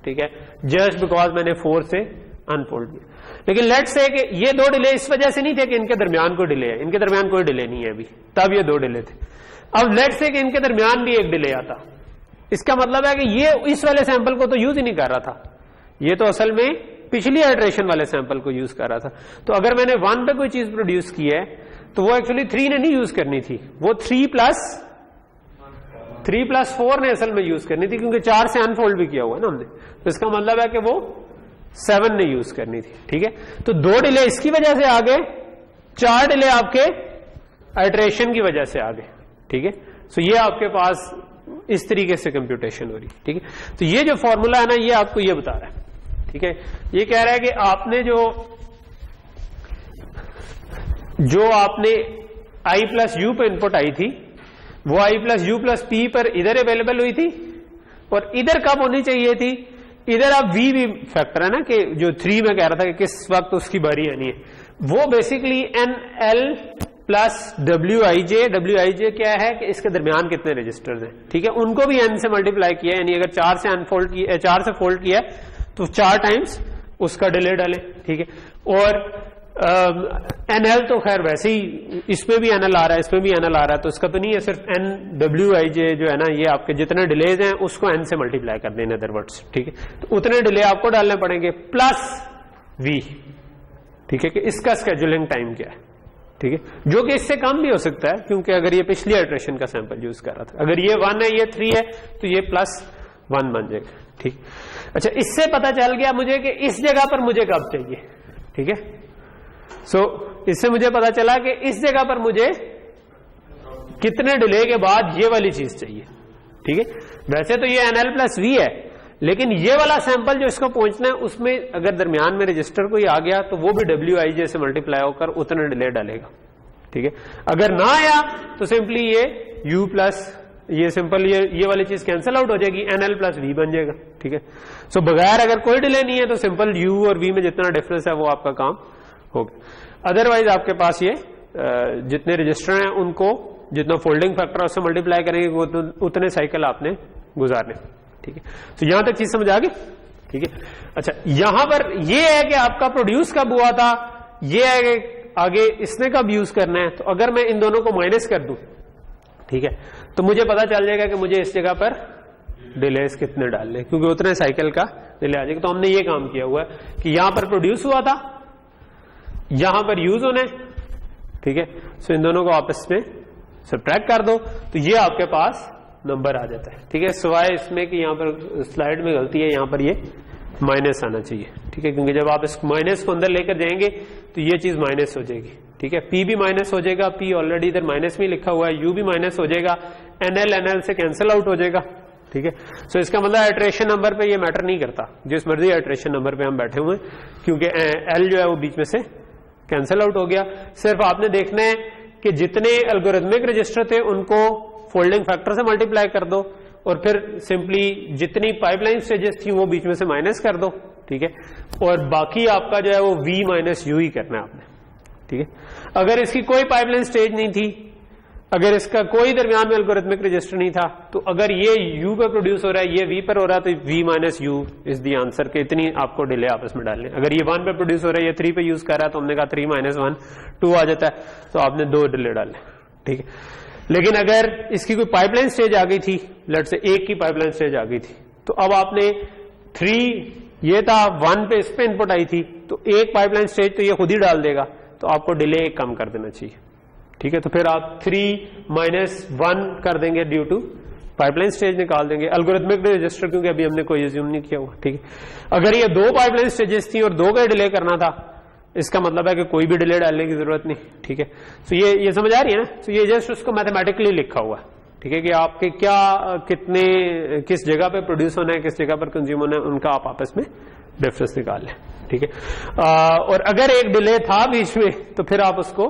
ठीक है, जस्ट बिकॉज मैंने 4 से अनफोल्ड किया। लेकिन लेट्स से कि ये 2 डिले इस वजह से नहीं थे कि इनके दरमियान कोई डिले है, इनके दरमियान कोई डिले नहीं है अभी, तब ये 2 डिले थे। अब लेट्स से कि इनके दरमियान भी एक डिले आता, इसका मतलब है कि ये इस वाले सैंपल को तो यूज ही नहीं कर रहा था, ये तो असल में पिछली आइट्रेशन वाले सैंपल को यूज कर रहा था। तो अगर मैंने 1 पे कोई चीज प्रोड्यूस की है तो वो एक्चुअली 3 ने नहीं यूज करनी थी, वो 3 प्लस 4 ने असल में यूज करनी थी, क्योंकि 4 से अनफोल्ड भी किया हुआ है ना हमने। तो इसका मतलब है कि वो 7 ने यूज करनी थी, ठीक है। तो 2 डिले इसकी वजह से आ गए, 4 डिले आपके आइट्रेशन की वजह से आ गए, ठीक है। सो ये आपके पास इस तरीके से कंप्यूटेशन हो रही है, ठीक है। तो ये जो फॉर्मूला है ना, ये आपको ये बता रहा है, ठीक है। ये कह रहा है कि आपने जो आपने I प्लस यू पे इनपुट आई थी, वो I plus you plus P पर इधर अवेलेबल हुई थी, और इधर कब होनी चाहिए थी, इधर आप V भी फैक्टर है ना, कि जो 3 में कह रहा था कि किस वक्त उसकी बारी आनी है, वो बेसिकली NL प्लस WIJ क्या है कि इसके दरमियान कितने रजिस्टर्स हैं, ठीक है, उनको भी N से मल्टीप्लाई किया, यानी अगर 4 से फोल्ड किया तो 4 टाइम्स उसका डिले डालें, ठीक है। और NL तो खैर वैसे ही इसमें भी NL आ रहा है, इसमें भी NL आ रहा है, तो इसका तो नहीं है, सिर्फ NWIJ जो है ना, ये आपके जितने डिलेज हैं उसको N से मल्टीप्लाई कर देना अदर वर्ड्स, ठीक है। तो उतने डिले आपको डालने पड़ेंगे प्लस V, ठीक है, कि इसका स्केड्यूलिंग टाइम क्या है, ठीक है, जो कि इससे कम भी हो सकता है, क्योंकि अगर ये पिछली आइट्रेशन का सैंपल यूज कर रहा था, अगर ये 1 है ये 3 है तो ये प्लस 1 बन जाएगा, ठीक। अच्छा, इससे पता चल गया मुझे कि इस जगह पर मुझे कब चाहिए, ठीक है। सो इससे मुझे पता चला कि इस जगह पर मुझे कितने डिले के बाद ये वाली चीज चाहिए, ठीक है। वैसे तो ये NL+V है, लेकिन ये वाला सैंपल जो इसको पहुंचना है उसमें अगर दरमियान में रजिस्टर कोई आ गया तो वो भी WIJ से मल्टीप्लाई होकर उतना डिले डालेगा, ठीक है। अगर ना आया तो सिंपली ये U प्लस ये सिंपल ये वाली चीज कैंसिल आउट हो जाएगी, NL+V बन जाएगा, ठीक है। सो बगैर अगर कोई डिले नहीं है तो सिंपल U और V में जितना डिफरेंस है वो आपका काम होगा। अदरवाइज आपके पास ये जितने रजिस्टर हैं उनको जितना फोल्डिंग फैक्टर है उससे मल्टीप्लाई करेंगे वो उतने साइकिल आपने गुजारने, ठीक है। तो यहां तक चीज समझ आ गई, ठीक है। अच्छा, यहां पर ये है कि आपका प्रोड्यूस कब हुआ था, ये है कि आगे इसने कब यूज करना है। तो अगर मैं इन दोनों को माइनस कर दूं, ठीक है, तो मुझे पता चल जाएगा कि मुझे इस जगह पर डिलेस कितने डालने, क्योंकि उतने साइकिल का डिले आ जाएगा। तो हमने ये काम किया हुआ है कि यहां पर प्रोड्यूस हुआ था, यहां पर यूज होना है, ठीक है। सो इन दोनों को आपस में सब्ट्रैक्ट कर दो तो ये आपके पास नंबर आ जाता है, ठीक है। सिवाय इसमें कि यहां पर स्लाइड में गलती है, यहां पर ये माइनस आना चाहिए, ठीक है, क्योंकि जब आप इस माइनस को अंदर लेकर जाएंगे तो ये चीज माइनस हो जाएगी, ठीक है। P भी माइनस हो जाएगा, P ऑलरेडी इधर माइनस में लिखा हुआ है, U भी माइनस हो जाएगा, NL से कैंसिल आउट हो जाएगा, ठीक है। सो इसका मतलब इटरेशन नंबर पे ये मैटर नहीं करता, जिस मर्जी इटरेशन नंबर पे हम बैठे हुए हैं, क्योंकि L जो है वो बीच में से कैंसिल आउट हो गया। सिर्फ आपने देखना है कि जितने एल्गोरिथमिक रजिस्टर थे उनको फोल्डिंग फैक्टर से मल्टीप्लाई कर दो और फिर सिंपली जितनी पाइपलाइन स्टेजेस थी वो बीच में से माइनस कर दो, ठीक है। और बाकी आपका जो है वो V माइनस U ही करना है आपने, ठीक है। अगर इसकी कोई पाइपलाइन स्टेज नहीं थी, अगर इसका कोई दरमियान में एल्गोरिथमिक रजिस्टर नहीं था, तो अगर ये U पे प्रोड्यूस हो रहा है, ये V पर हो रहा है, तो V minus U is the answer के इतनी आपको डिले आपस में डालने। अगर ये 1 पे प्रोड्यूस हो रहा है, ये 3 पे यूज कर रहा है, तो हमने कहा 3 माइनस 1 2 आ जाता है, तो आपने 2 डिले डालने, ठीक है। लेकिन अगर इसकी कोई पाइपलाइन स्टेज आ गई थी, लेट से 1 की पाइपलाइन स्टेज आ गई थी, तो अब आपने 3 ये था 1 पे इस पे इनपुट आई थी, तो एक पाइपलाइन स्टेज तो ये खुद ही डाल देगा, तो आपको डिले कम कर देना चाहिए, ठीक है। तो फिर आप 3 माइनस 1 कर देंगे ड्यू टू पाइपलाइन स्टेज निकाल देंगे, एल्गोरिथमिक रजिस्टर क्योंकि अभी हमने कोई अज्यूम नहीं किया हुआ, ठीक है। अगर ये 2 पाइपलाइन स्टेजेस थी और 2 का डिले करना था, इसका मतलब है कि कोई भी डिले डालने की जरूरत नहीं, ठीक है। तो ये समझ आ रही है ना। तो ये जस्ट उसको मैथमेटिकली लिखा हुआ है, ठीक है, कि आपके क्या कितने किस जगह पे प्रोड्यूस होना है, किस जगह पर कंज्यूम होना है, उनका आप आपस में डिफरेंस निकाल लें, ठीक है। और अगर एक डिले था बीच में तो फिर आप उसको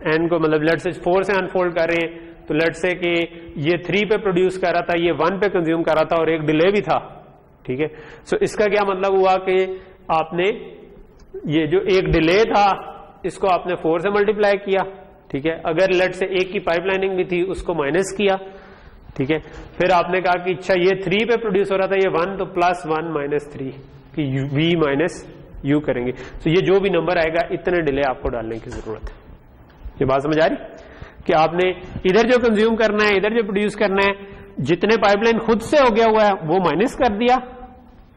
एन को मतलब लेट से 4 से अनफोल्ड कर रहे हैं, तो लेट से कि ये 3 पे प्रोड्यूस कर रहा था, ये 1 पे कंज्यूम कर रहा था और एक डिले भी था, ठीक है। सो इसका क्या मतलब हुआ कि आपने ये जो एक डिले था इसको आपने 4 से मल्टीप्लाई किया, ठीक है। अगर लेट से एक की पाइपलाइनिंग भी थी उसको माइनस किया, ठीक है। फिर आपने कहा कि अच्छा ये 3 पे प्रोड्यूस हो रहा था, ये 1, तो प्लस 1 माइनस 3 कि V माइनस U करेंगे। तो ये जो भी नंबर आएगा इतने डिले आपको डालने की जरूरत है। ये बात समझ आ रही कि आपने इधर जो कंज्यूम करना है, इधर जो प्रोड्यूस करना है, जितने पाइपलाइन खुद से हो गया हुआ है वो माइनस कर दिया,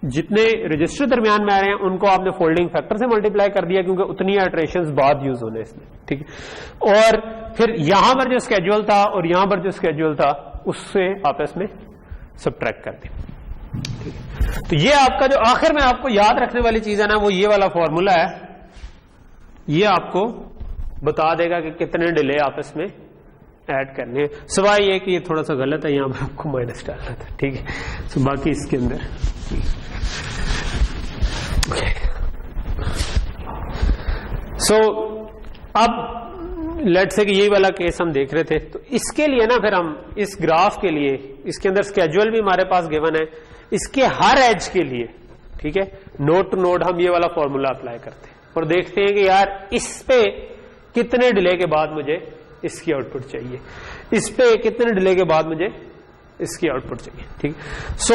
जितने रजिस्टर दरमियान में आ रहे हैं उनको आपने फोल्डिंग फैक्टर से मल्टीप्लाई कर दिया, क्योंकि उतनी इटरेशंस बाद यूज होने इसमें, ठीक है। और फिर यहां पर जो स्केड्यूल था और यहां पर जो स्केड्यूल था उससे आपस में सब्ट्रैक्ट कर दिया, ठीक है। तो ये आपका जो आखिर में आपको याद रखने वाली चीज है ना, वो ये वाला फॉर्मूला है, ये आपको बता देगा कि कितने डिले आपस में ऐड करने हैं। सिवाय ये कि ये थोड़ा सा गलत है, यहां पर आपको माइनस डालना था, ठीक है। तो बाकी इसके अंदर अब लेट से कि यही वाला केस हम देख रहे थे, तो इसके लिए ना फिर हम इस ग्राफ के लिए इसके अंदर स्केड्यूल भी हमारे पास गिवन है, इसके हर एज के लिए, ठीक है, नोड टू नोड हम ये वाला फॉर्मूला अप्लाई करते हैं और देखते हैं कि यार इस पे कितने डिले के बाद मुझे इसकी आउटपुट चाहिए, इस पे कितने डिले के बाद मुझे इसकी आउटपुट चाहिए, ठीक। सो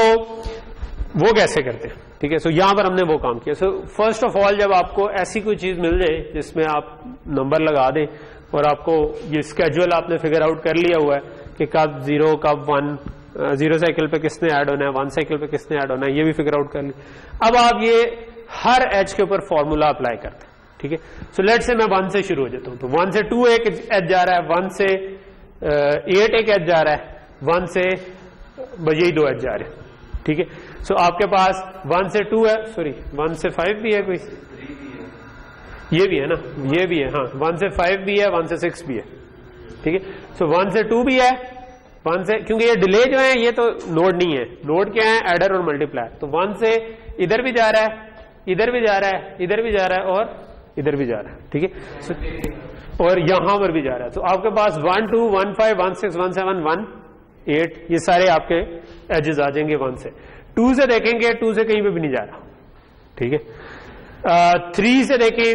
वो कैसे करते हैं, ठीक है। सो यहां पर हमने वो काम किया। सो फर्स्ट ऑफ ऑल जब आपको ऐसी कोई चीज मिल जाए जिसमें आप नंबर लगा दें और आपको ये स्केड्यूल आपने फिगर आउट कर लिया हुआ है कि कब 0 कब 1, 0 साइकिल पे किसने ऐड होना है, 1 साइकिल पे किसने ऐड होना है, ये भी फिगर आउट कर ली। अब आप ये हर एज के ऊपर फॉर्मूला अप्लाई करते हैं, ठीक है। सो लेट से मैं 1 से शुरू हो जाता हूं, तो 1 से 2 एक एज जा रहा है, 1 से 8 एक एज जा रहा है, 1 से यही 2 एज जा रहे हैं, ठीक है। सो आपके पास 1 से 2 है, सॉरी 1 से 5 भी है कोई, ये भी है ना, ये भी है, हाँ 1 से 5 भी है, 1 से 6 भी है, ठीक है। सो 1 से 2 भी है, 1 से, क्योंकि ये डिले जो है ये तो नोड नहीं है, नोड क्या है, एडर और मल्टीप्लायर। तो 1 से इधर भी जा रहा है, इधर भी जा रहा है, इधर भी जा रहा है और इधर भी जा रहा है, ठीक है। और यहां पर भी जा रहा है। तो आपके पास 1 2 1 5 1 6 1 7 1 8 ये सारे आपके एजेस आ जाएंगे 1 से। 2 से देखेंगे, 2 से कहीं पे भी नहीं जा रहा, ठीक है। 3 से देखें,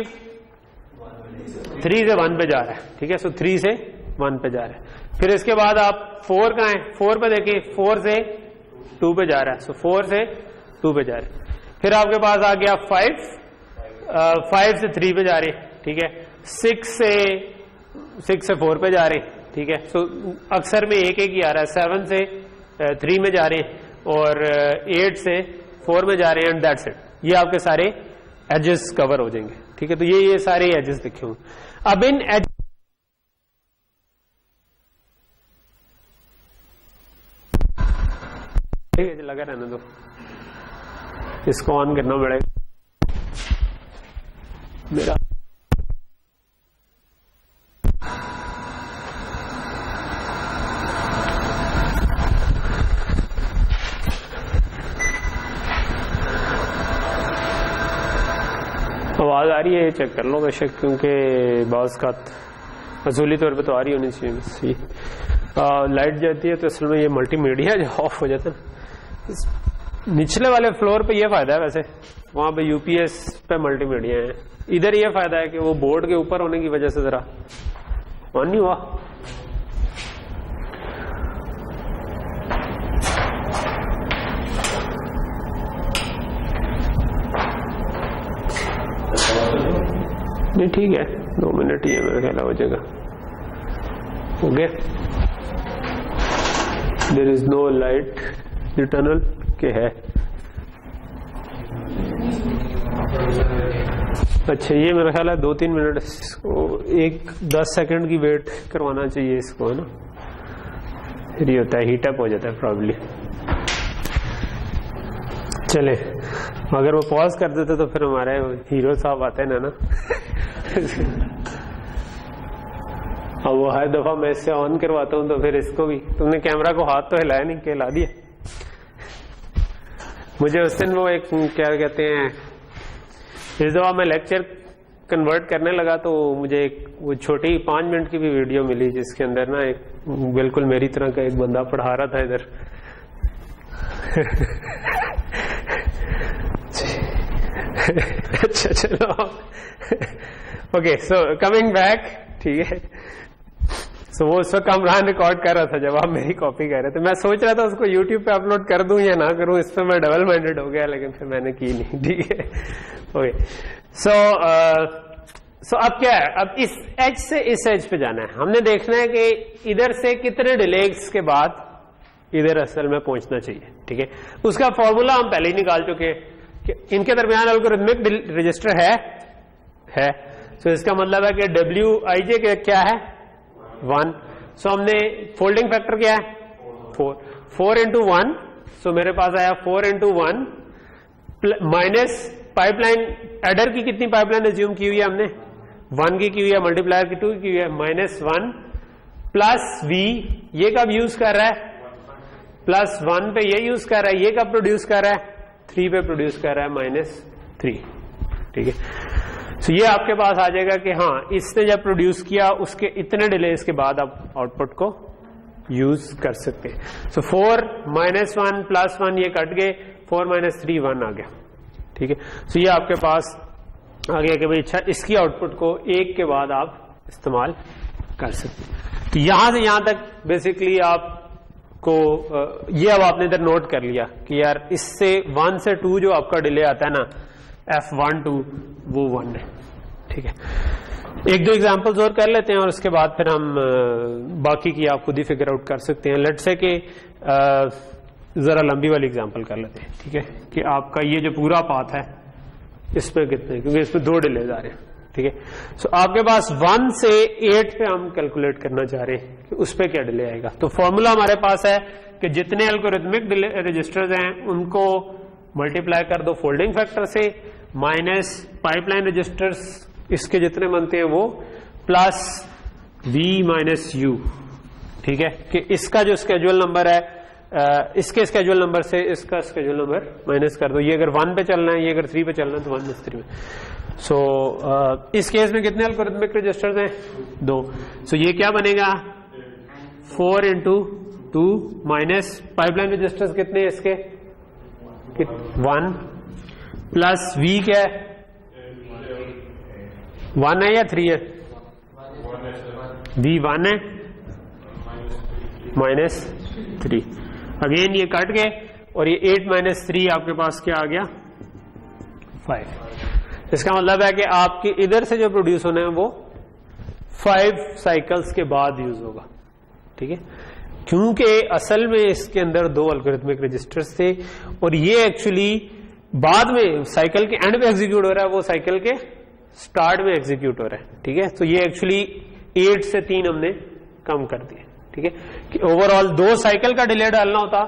3 से 1 पे जा रहा है, ठीक है। सो 3 से 1 पे जा रहा है। फिर इसके बाद आप 4 का है, 4 पे देखें, 4 से 2 पे जा रहा है, सो 4 से 2 पे जा रहा है। फिर आपके पास आ गया 5, 5 से 3 पे जा रहे हैं, ठीक है। 6 से 4 पे जा रहे हैं, ठीक है। सो अक्सर में एक ही आ रहा है। 7 से 3 में जा रहे हैं और 8 से 4 में जा रहे हैं, एंड दैट्स इट। ये आपके सारे एजेस कवर हो जाएंगे, ठीक है। तो ये सारे एजेस लिखे हुए। अब इन एज ठीक है, लगा रहने दो, इसको ऑन करना पड़ेगा मेरा। आवाज आ रही है, चेक कर लो बेशक, क्योंकि बाज़ का असूली तौर पे तो आ रही होनी चाहिए। बस ये लाइट जाती है तो असल में ये मल्टीमीडिया जो ऑफ हो जाता है। निचले वाले फ्लोर पे ये फायदा है, वैसे वहां पे यूपीएस पे मल्टीमीडिया है। इधर ये फायदा है कि वो बोर्ड के ऊपर होने की वजह से जरा ऑन नहीं हुआ। नहीं ठीक है, 2 मिनट ही है मेरा ख्याल हो जाएगा। Okay, there is no light the tunnel के है। अच्छा, ये मेरा ख्याल है 2-3 मिनट, एक 10 सेकंड की वेट करवाना चाहिए इसको, है ना। फिर ये होता है हीटअप हो जाता है प्रॉब्ली। चले, अगर वो पॉज कर देते तो फिर हमारे हीरो साहब आते हैं ना। अब वो हर दफा मैं इससे ऑन करवाता हूं तो फिर इसको भी, तुमने कैमरा को हाथ तो हिलाया नहीं, हिला दिया। मुझे उस दिन वो एक क्या कहते हैं, इस दफा मैं लेक्चर कन्वर्ट करने लगा तो मुझे एक वो छोटी 5 मिनट की भी वीडियो मिली जिसके अंदर ना एक बिल्कुल मेरी तरह का एक बंदा पढ़ा रहा था इधर। अच्छा चलो, ओके, सो कमिंग बैक, ठीक है। सो वो उस वक्त कामरान रिकॉर्ड कर रहा था जब आप मेरी कॉपी कर रहे थे। मैं सोच रहा था उसको यूट्यूब पे अपलोड कर दूं या ना करूं, इस पर मैं डबल माइंडेड हो गया, लेकिन फिर मैंने की नहीं, ठीक है। ओके, सो अब क्या है, अब इस एज से इस एज पे जाना है। हमने देखना है कि इधर से कितने डिलेस के बाद इधर असल में पहुंचना चाहिए, ठीक है। उसका फॉर्मूला हम पहले ही निकाल चुके हैं कि इनके दरमियान एल्गोरिथमिक रजिस्टर है। सो इसका मतलब है कि WIJ क्या है 1। सो हमने फोल्डिंग फैक्टर क्या है 4 into 1। सो मेरे पास आया 4 into 1 माइनस पाइपलाइन एडर की कितनी पाइपलाइन एज्यूम की हुई है हमने 1 की हुई है, मल्टीप्लायर की 2 की हुई है, -1 प्लस V। ये कब यूज कर रहा है +1 पे ये यूज कर रहा है। ये कब प्रोड्यूस कर रहा है 3 पे प्रोड्यूस कर रहा है -3, ठीक है। तो ये आपके पास आ जाएगा कि हाँ, इसने जब प्रोड्यूस किया उसके इतने डिलेस के बाद आप आउटपुट को यूज कर सकते हैं। सो 4 -1 +1 ये कट गए, 4 - 3 1 आ गया, ठीक है। सो ये आपके पास आ गया कि भाई अच्छा, इसकी आउटपुट को एक के बाद आप इस्तेमाल कर सकते हैं। तो यहां से यहां तक बेसिकली आपको ये अब आपने इधर नोट कर लिया कि यार इससे 1 से 2 जो आपका डिले आता है ना F12 वो 1 है, ठीक है। 1-2 एग्जांपल्स और कर लेते हैं और उसके बाद फिर हम बाकी की आप खुद ही फिगर आउट कर सकते हैं। लेट्स से कि जरा लंबी वाली एग्जांपल कर लेते हैं, ठीक है, कि आपका ये जो पूरा पाथ है इसमें कितने, क्योंकि इसमें 2 डिलेज आ रहे हैं, ठीक है। सो आपके पास 1 से 8 पे हम कैलकुलेट करना चाह रहे हैं कि उस पे क्या डिले आएगा। तो फॉर्मूला हमारे पास है कि जितने एल्गोरिथमिक रजिस्टर्स हैं उनको मल्टीप्लाई कर दो फोल्डिंग फैक्टर से, माइनस पाइपलाइन रजिस्टर्स इसके जितने बनते हैं वो प्लस v माइनस u, ठीक है, कि इसका जो स्केड्यूल नंबर है इसके स्केड्यूल नंबर से इसका स्केड्यूल नंबर माइनस कर दो। ये अगर 1 पे चलना है, ये अगर 3 पे चलना है तो 1 माइनस 3 में। सो इस केस में कितने एल्गोरिथमिक रजिस्टर्स हैं? 2। सो ये क्या बनेगा? 4 into 2 माइनस पाइपलाइन रजिस्टर्स कितने हैं इसके? 1 प्लस v क्या है? 1 है या 3 है? v 1 है माइनस 3। अगेन ये कट गए और ये 8 माइनस 3 आपके पास क्या आ गया? 5। इसका मतलब है कि आपके इधर से जो प्रोड्यूस होना है वो 5 साइकिल्स के बाद यूज होगा, ठीक है, क्योंकि असल में इसके अंदर 2 एल्गोरिथमिक रजिस्टर्स थे और ये एक्चुअली बाद में साइकिल के एंड पे एग्जीक्यूट हो रहा है, वो साइकिल के स्टार्ट में एग्जीक्यूट हो रहा है, ठीक है। तो ये एक्चुअली 8 से 3 हमने कम कर दिया, ठीक है, कि ओवरऑल 2 साइकिल का डिले डालना होता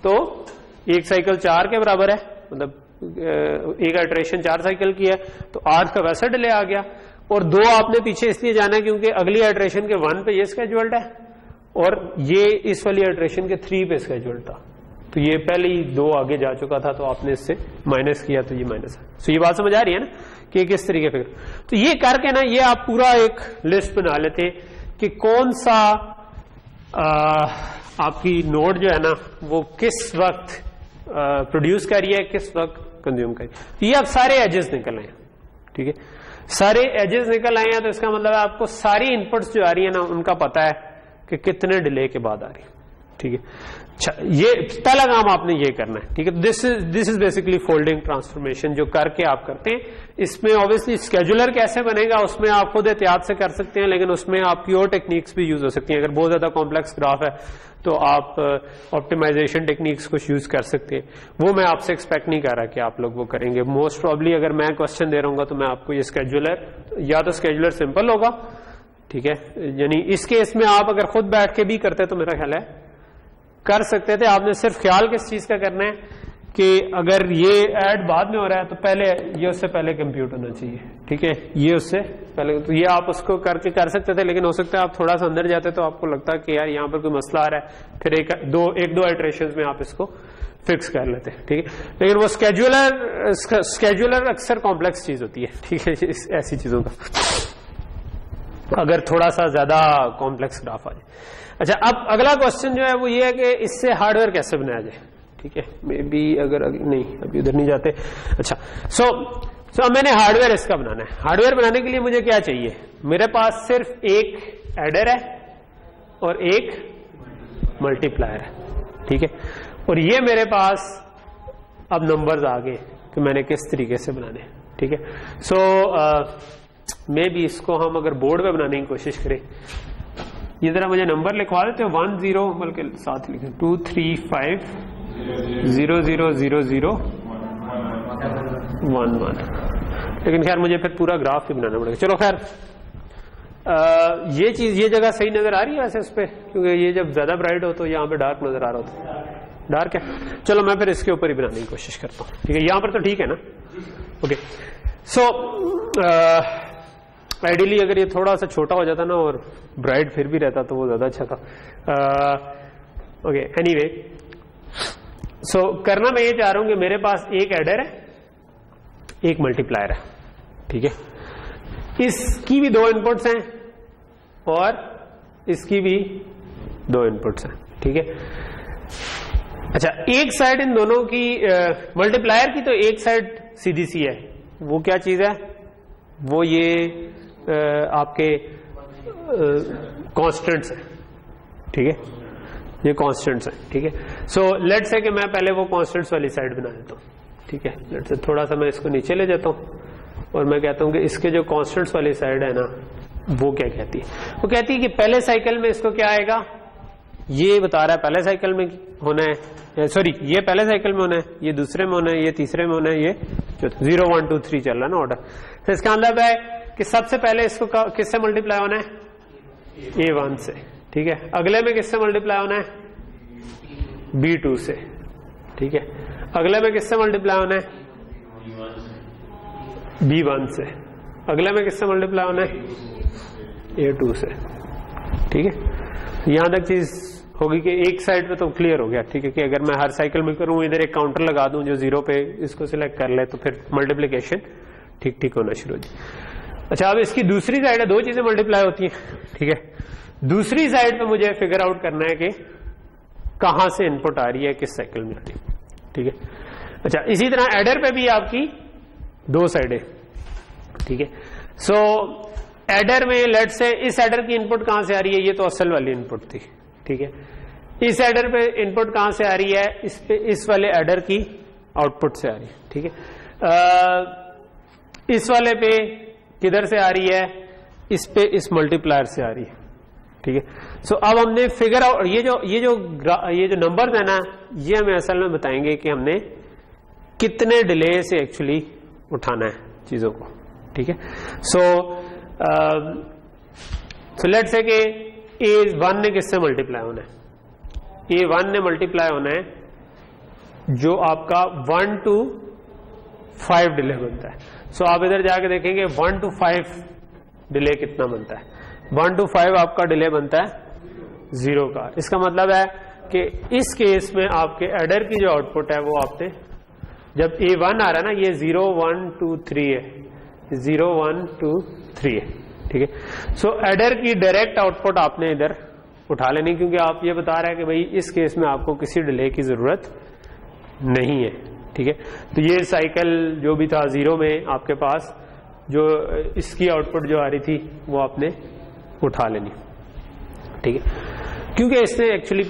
तो एक साइकिल 4 के बराबर है, मतलब एक आइटरेशन 4 साइकिल की है तो 8 का वैसा डिले आ गया, और 2 आपने पीछे इसलिए जाना है क्योंकि अगली आइटरेशन के 1 पे ये स्केड्यूल्ड है और ये इस वाली आइटरेशन के 3 पे स्केड्यूल्ड था, तो ये पहले ही 2 आगे जा चुका था तो आपने इससे माइनस किया तो ये माइनस है। सो ये बात समझ आ रही है ना कि किस तरीके फिर। तो ये करके ना ये आप पूरा एक लिस्ट बना लेते कि कौन सा आपकी नोड जो है ना वो किस वक्त प्रोड्यूस कर रही है, किस वक्त कंज्यूम कर रही है। तो ये अब सारे एजेस निकल आए, ठीक है, सारे एजेस निकल आए हैं, तो इसका मतलब है आपको सारी इनपुट्स जो आ रही है ना उनका पता है कि कितने डिले के बाद आ रही है, ठीक है। अच्छा, ये पहला काम आपने ये करना है, ठीक है। This is basically folding transformation जो करके आप करते हैं। इसमें ऑब्वियसली स्केड्यूलर कैसे बनेगा उसमें आप खुद एहतियात से कर सकते हैं, लेकिन उसमें आपकी और टेक्निक्स भी यूज हो सकती हैं। अगर बहुत ज्यादा कॉम्प्लेक्स ग्राफ है तो आप ऑप्टिमाइजेशन टेक्निक्स कुछ यूज कर सकते हैं, वो मैं आपसे एक्सपेक्ट नहीं कर रहा कि आप लोग वो करेंगे। मोस्ट प्रॉब्ली अगर मैं क्वेश्चन दे रहा हूँ तो मैं आपको ये स्केड्यूलर, या तो स्केड्यूलर सिंपल होगा, ठीक है, यानी इस केस में आप अगर खुद बैठ के भी करते तो मेरा ख्याल है कर सकते थे। आपने सिर्फ ख्याल किस चीज का करना है कि अगर ये ऐड बाद में हो रहा है तो पहले ये उससे पहले कंप्यूट होना चाहिए, ठीक है, ये उससे पहले, तो ये आप उसको करके कर सकते थे, लेकिन हो सकता है आप थोड़ा सा अंदर जाते तो आपको लगता कि यार यहाँ पर कोई मसला आ रहा है, फिर एक दो आइटरेशंस में आप इसको फिक्स कर लेते हैं, ठीक है। लेकिन वो स्केड्यूलर अक्सर कॉम्प्लेक्स चीज होती है, ठीक है, ऐसी चीजों का अगर थोड़ा सा ज्यादा कॉम्प्लेक्स ग्राफ आ जाए। अच्छा, अब अगला क्वेश्चन जो है वो ये है कि इससे हार्डवेयर कैसे बनाया जाए, ठीक है, मे बी अगर नहीं अभी उधर नहीं जाते। अच्छा, सो मैंने हार्डवेयर इसका बनाना है। हार्डवेयर बनाने के लिए मुझे क्या चाहिए? मेरे पास सिर्फ एक एडर है और एक मल्टीप्लायर है, ठीक है, और ये मेरे पास अब नंबर्स आ गए कि मैंने किस तरीके से बनाने, ठीक है। सो मे बी इसको हम अगर बोर्ड पे बनाने की कोशिश करें, ये जरा मुझे नंबर लिखवा देते हैं, 1 0 बल्कि साथ लिखें 2 3 5 0 0 0 0 1 1। लेकिन खैर मुझे फिर पूरा ग्राफ ही बनाना पड़ेगा। चलो खैर, ये चीज, ये जगह सही नजर आ रही है वैसे उस पर, क्योंकि ये जब ज्यादा ब्राइट हो तो यहाँ पे डार्क नजर आ रहा होता है। डार्क है, चलो मैं फिर इसके ऊपर ही बनाने की कोशिश करता हूँ, ठीक है। यहाँ पर तो ठीक है ना, ओके। सो आइडियली अगर ये थोड़ा सा छोटा हो जाता ना और ब्राइट फिर भी रहता तो वो ज्यादा अच्छा था। ओके, एनीवे, सो करना मैं ये चाह रहा हूं कि मेरे पास एक एडर है, एक मल्टीप्लायर है, ठीक है, इसकी भी 2 इनपुट्स हैं और इसकी भी 2 इनपुट्स हैं, ठीक है। अच्छा, एक साइड इन दोनों की मल्टीप्लायर की तो एक साइड सीधी सी है, वो क्या चीज है? वो ये आपके कांस्टेंट्स है, ठीक है, ये कांस्टेंट्स है, ठीक है। सो लेट्स से कि मैं पहले वो कांस्टेंट्स वाली साइड बना देता हूँ, ठीक है। लेट्स से थोड़ा सा मैं इसको नीचे ले जाता हूँ और मैं कहता हूँ कि इसके जो कांस्टेंट्स वाली साइड है ना वो क्या कहती है? वो कहती है कि पहले साइकिल में इसको क्या आएगा, ये बता रहा है पहले साइकिल में होना है, सॉरी ये पहले साइकिल में होना है, ये दूसरे में होना है, ये तीसरे में होना है, ये 0 1 2 3 चल रहा है ना ऑर्डर। तो इसका मतलब है कि सबसे पहले इसको किससे मल्टीप्लाई होना है? A1 से, ठीक है। अगले में किससे मल्टीप्लाई होना है? B2 से, ठीक है। अगले में किससे मल्टीप्लाई होना है? B1 से, अगले में किससे मल्टीप्लाई होना है? A2 से। ठीक है, यहां तक चीज होगी कि एक साइड पे तो क्लियर हो गया। ठीक है, कि अगर मैं हर साइकिल में करूं इधर एक काउंटर लगा दूं जो 0 पे इसको सिलेक्ट कर ले तो फिर मल्टीप्लिकेशन ठीक ठीक होना शुरू हो जाए। अच्छा, अब इसकी दूसरी साइड है, दो चीजें मल्टीप्लाई होती हैं। ठीक है, दूसरी साइड पे मुझे फिगर आउट करना है कि कहां से इनपुट आ रही है, किस साइकिल में आ रही है। ठीक है, अच्छा इसी तरह एडर पे भी आपकी दो साइडें। ठीक है, सो एडर में लेट से इस एडर की इनपुट कहां से आ रही है? ये तो असल वाली इनपुट थी। ठीक है, इस एडर पे इनपुट कहां से आ रही है? इस पे इस वाले एडर की आउटपुट से आ रही है। ठीक है, इस वाले पे किधर से आ रही है? इस पे इस मल्टीप्लायर से आ रही है। ठीक है, सो अब हमने फिगर आउट ये जो नंबर है ना, ये हमें असल में बताएंगे कि हमने कितने डिले से एक्चुअली उठाना है चीजों को। ठीक है, सो लेट्स से कि A1 ने किससे मल्टीप्लाई होना है? A1 ने मल्टीप्लाई होना है जो आपका 1 to 5 डिले बनता है। सो आप इधर जाके देखेंगे 1 to 5 डिले कितना बनता है? 1 to 5 आपका डिले बनता है 0 का। इसका मतलब है कि इस केस में आपके एडर की जो आउटपुट है वो आपने जब A1 आ रहा है ना, ये 0 1 2 3 है, 0 1 2 3 है। ठीक है, सो एडर की डायरेक्ट आउटपुट आपने इधर उठा लेनी, क्योंकि आप ये बता रहे हैं कि भाई इस केस में आपको किसी डिले की जरूरत नहीं है। ठीक है, तो ये साइकिल जो भी था 0 में आपके पास जो इसकी आउटपुट जो आ रही थी वो आपने उठा लेनी। ठीक है, क्योंकि इसने एक्चुअली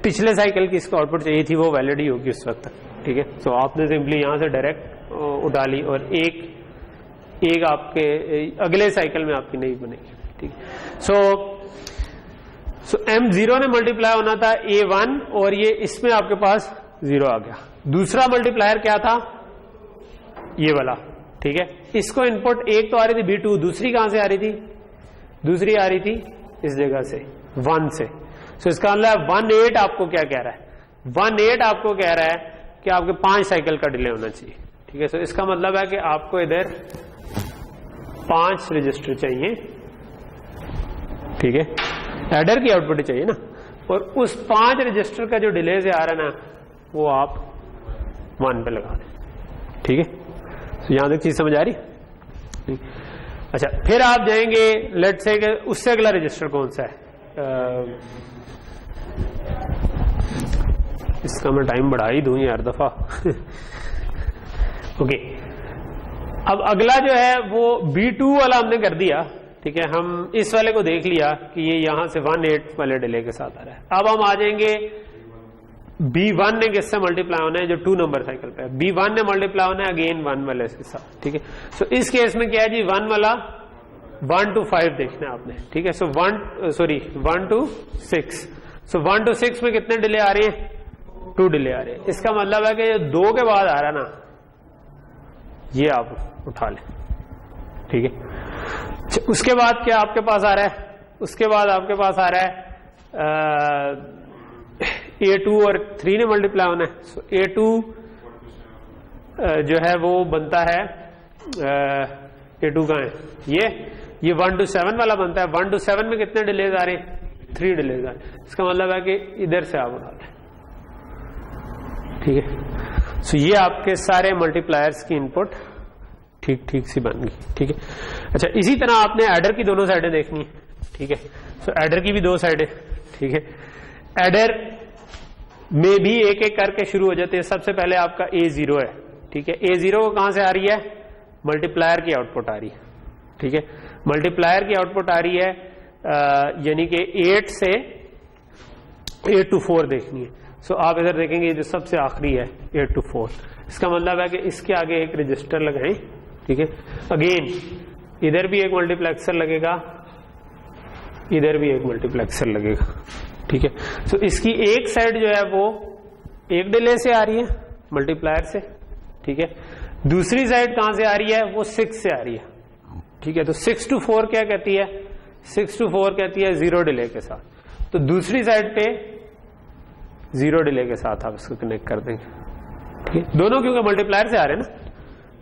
पिछले साइकिल की इसको आउटपुट चाहिए थी, वो वैलिड ही होगी उस वक्त तक। ठीक है, सो आपने सिंपली यहां से डायरेक्ट उठा ली और एक आपके अगले साइकिल में आपकी नहीं बनेगी। ठीक है, सो M0 ने मल्टीप्लाई होना था A1 और ये इसमें आपके पास 0 आ गया। दूसरा मल्टीप्लायर क्या था? ये वाला। ठीक है, इसको इनपुट एक तो आ रही थी B2, दूसरी कहां से आ रही थी? दूसरी आ रही थी इस जगह से 1 से। सो इसका मतलब 18 आपको क्या कह रहा है? 18 आपको कह रहा है कि आपके 5 साइकिल का डिले होना चाहिए। ठीक है, सो इसका मतलब है कि आपको इधर 5 रजिस्टर चाहिए। ठीक है, एडर की आउटपुट चाहिए ना, और उस 5 रजिस्टर का जो डिले से आ रहा है ना वो आप 1 पे लगा दें। ठीक है, तो यहां तक चीज समझ आ रही? अच्छा, फिर आप जाएंगे लेट से कि उससे अगला रजिस्टर कौन सा है? इसका मैं टाइम बढ़ा ही दूं यार दफा। ओके, अब अगला जो है वो B2 वाला हमने कर दिया। ठीक है, हम इस वाले को देख लिया कि ये यहां से 18 वाले डिले के साथ आ रहा है। अब हम आ जाएंगे B1 ने किससे मल्टीप्लाई होना है? जो 2 नंबर साइकिल पे है, B1 ने मल्टीप्लाई होना है अगेन 1 वाले के साथ। ठीक है, सो इस केस में क्या है जी? 1 वाला 1 to 5 देखना है आपने। ठीक है, सो 1 to 6। सो 1 to 6 में कितने डिले आ रहे हैं? 2 डिले आ रहे हैं। इसका मतलब है कि जो 2 के बाद आ रहा है ना, ये आप उठा लें। ठीक है, उसके बाद क्या आपके पास आ रहा है? उसके बाद आपके पास आ रहा है A2 और 3 ने मल्टीप्लाई होना है। सो A2 जो है वो बनता है A2 का है ये 1 to 7 वाला बनता है। 1 to 7 में कितने डिलेज आ रहे हैं? 3 डिलेज आ रहे हैं। इसका मतलब है कि इधर से आप उठा लें। ठीक है, सो ये आपके सारे मल्टीप्लायर्स की इनपुट ठीक ठीक सी बन गई। ठीक है, अच्छा इसी तरह आपने एडर की दोनों साइडें देखनी है। ठीक है, सो एडर की भी 2 साइडें। ठीक है, एडर में भी एक एक करके शुरू हो जाते हैं। सबसे पहले आपका A0 है। ठीक है, A0 को कहां से आ रही है? मल्टीप्लायर की आउटपुट आ रही है। ठीक है, मल्टीप्लायर की आउटपुट आ रही है यानी कि 8 से 8 to 4 देखनी है। सो आप इधर देखेंगे जो सबसे आखिरी है 8 to 4। इसका मतलब है कि इसके आगे एक रजिस्टर लगाएं। ठीक है, अगेन इधर भी एक मल्टीप्लेक्सर लगेगा, इधर भी एक मल्टीप्लेक्सर लगेगा। ठीक है, सो इसकी एक साइड जो है वो एक डिले से आ रही है मल्टीप्लायर से। ठीक है, दूसरी साइड कहां से आ रही है? वो 6 से आ रही है। ठीक है, तो 6 to 4 क्या कहती है? 6 to 4 कहती है 0 डिले के साथ। तो दूसरी साइड पे 0 डिले के साथ आप इसको कनेक्ट कर देंगे। ठीक है, दोनों क्योंकि मल्टीप्लायर से आ रहे हैं ना।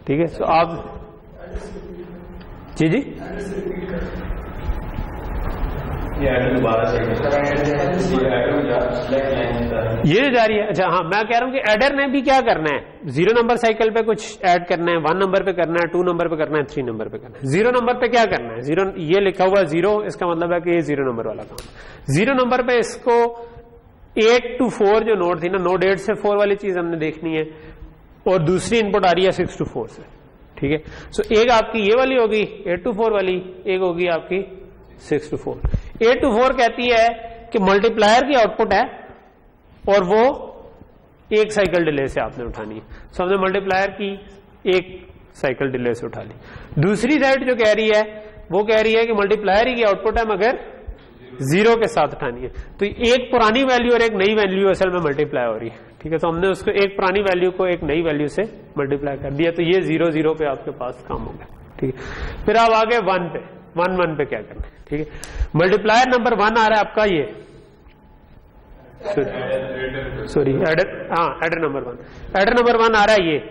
ठीक है, सो आप जी जी ये जो जा रही है, अच्छा हाँ मैं कह रहा हूं कि एडर ने भी क्या करना है, 0 नंबर साइकिल पे कुछ ऐड करना है, 1 नंबर पे करना है, 2 नंबर पे करना है, 3 नंबर पे करना है। 0 नंबर पे क्या करना है, 0 ये लिखा हुआ 0, इसका मतलब है कि ये 0 नंबर वाला काम। 0 नंबर पे इसको 8 to 4 जो नोड थी ना, नोड 8 से 4 वाली चीज हमने देखनी है, और दूसरी इनपुट आ रही है 6 to 4 से, ठीक है। सो एक आपकी ये वाली होगी 8 to 4 वाली, एक होगी आपकी 6 to 4। 8 to 4 कहती है कि मल्टीप्लायर की आउटपुट है और वो एक साइकिल डिले से आपने उठानी है। सो हमने मल्टीप्लायर की एक साइकिल डिले से उठा ली। दूसरी साइड जो कह रही है वो कह रही है कि मल्टीप्लायर ही की आउटपुट है मगर 0 के साथ उठानी है। तो एक पुरानी वैल्यू और एक नई वैल्यू असल में मल्टीप्लाई हो रही है, ठीक है। तो हमने उसको एक पुरानी वैल्यू को एक नई वैल्यू से मल्टीप्लाई कर दिया, तो ये 0 0 पे आपके पास काम हो गया, ठीक है। फिर आप आगे 1 पे, 1 1 पे क्या करना है, ठीक है। मल्टीप्लायर नंबर 1 आ रहा है आपका ये, सॉरी एडर, हाँ एडर नंबर 1, एडर नंबर 1 आ रहा है ये।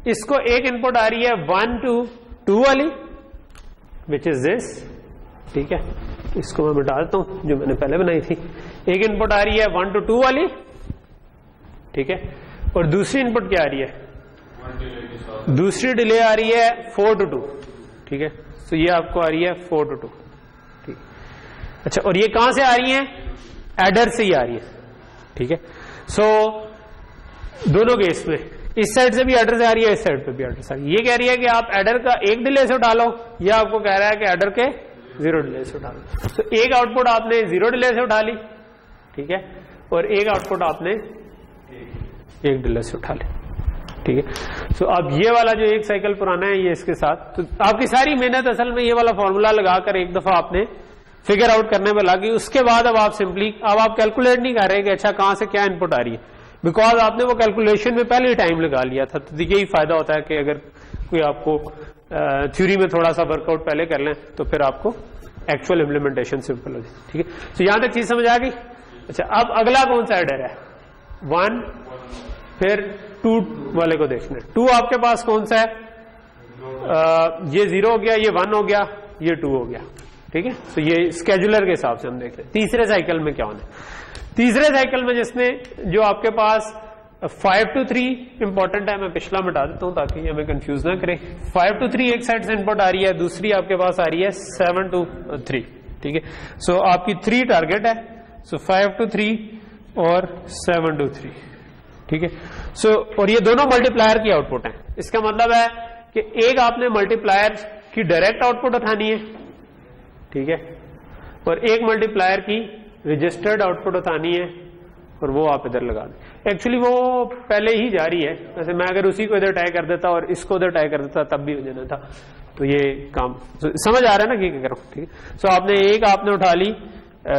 इसको एक इनपुट आ रही है 1 to 2 वाली, विच इज दिस, ठीक है। इसको मैं मिटा देता हूं जो मैंने पहले बनाई थी। एक इनपुट आ रही है 1 to 2 वाली, ठीक है, और दूसरी इनपुट क्या आ रही है, दूसरी डिले आ रही है 4 to 2, ठीक है। तो ये आपको आ रही है 4 to 2, ठीक। अच्छा, और ये कहां से आ रही है, एडर से ही आ रही है, ठीक है। सो दोनों केस में इस साइड से भी एडर से आ रही है, इस साइड पे भी एडर से आ रही है। ये कह रही है कि आप एडर का एक डिले से उठा लो, या आपको कह रहा है कि एडर के 0 डिले से उठा लो। तो एक आउटपुट आपने 0 डिले से उठा ली, ठीक है, और एक आउटपुट आपने एक डिले से उठा ली, ठीक है। सो अब ये वाला जो एक साइकिल पुराना है ये इसके साथ, तो आपकी सारी मेहनत असल में ये वाला फॉर्मूला लगाकर एक दफा आपने फिगर आउट करने में लगी। उसके बाद अब आप सिंपली, अब आप कैलकुलेट नहीं कर रहे कि अच्छा कहां से क्या इनपुट आ रही है, बिकॉज आपने वो कैलकुलेशन में पहले ही टाइम लगा लिया था। तो यही फायदा होता है कि अगर कोई आपको थ्योरी में थोड़ा सा वर्कआउट पहले कर लें तो फिर आपको एक्चुअल इम्प्लीमेंटेशन सिंपल हो जाए, ठीक है। तो यहां तक चीज समझ आ गई। अच्छा, अब अगला कौन सा एडर है, 1, फिर 2 वाले को देखना है। 2 आपके पास कौन सा है, ये 0 हो गया, ये 1 हो गया, ये 2 हो गया, ठीक है। तो ये स्केजुलर के हिसाब से हम देख रहे हैं। तीसरे साइकिल में क्या होना है, तीसरे साइकिल में जिसमें जो आपके पास 5 to 3 इंपॉर्टेंट है, मैं पिछला मिटा देता हूं ताकि हमें कंफ्यूज ना करे। 5 to 3 एक साइड से इनपुट आ रही है, दूसरी आपके पास आ रही है 7 to 3, ठीक है। सो आपकी 3 टारगेट है, सो 5 to 3 और 7 to 3, ठीक है। सो और ये दोनों मल्टीप्लायर की आउटपुट है। इसका मतलब है कि एक आपने मल्टीप्लायर की डायरेक्ट आउटपुट उठानी है, ठीक है, और एक मल्टीप्लायर की रजिस्टर्ड आउटपुट उठानी है, और वो आप इधर लगा दें। एक्चुअली वो पहले ही जा रही है, वैसे मैं अगर उसी को इधर टाई कर देता और इसको इधर टाई कर देता तब भी हो जाना था। तो ये काम समझ आ रहा है ना कि क्या करो, ठीक है। सो आपने एक आपने उठा ली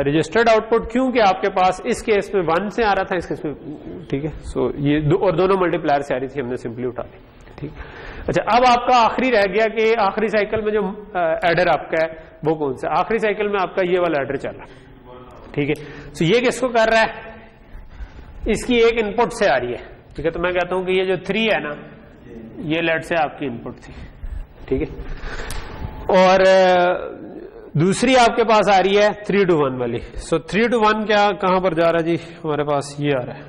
रजिस्टर्ड आउटपुट, क्योंकि आपके पास इस केस में 1 से आ रहा था, इस केस में, ठीक है। सो ये और दोनों मल्टीप्लायर से आ रही थी, हमने सिंपली उठा ली, ठीक। अच्छा, अब आपका आखिरी रह गया कि आखिरी साइकिल में जो एडर आपका है वो कौन सा, आखिरी साइकिल में आपका ये वाला एडर चल रहा है, ठीक है। सो ये किसको कर रहा है, इसकी एक इनपुट से आ रही है, ठीक है। तो मैं कहता हूं कि ये जो 3 है ना, ये लेट से आपकी इनपुट थी, ठीक है। और दूसरी आपके पास आ रही है 3 to 1 वाली। सो 3 to 1 क्या कहां पर जा रहा है जी, हमारे पास ये आ रहा है,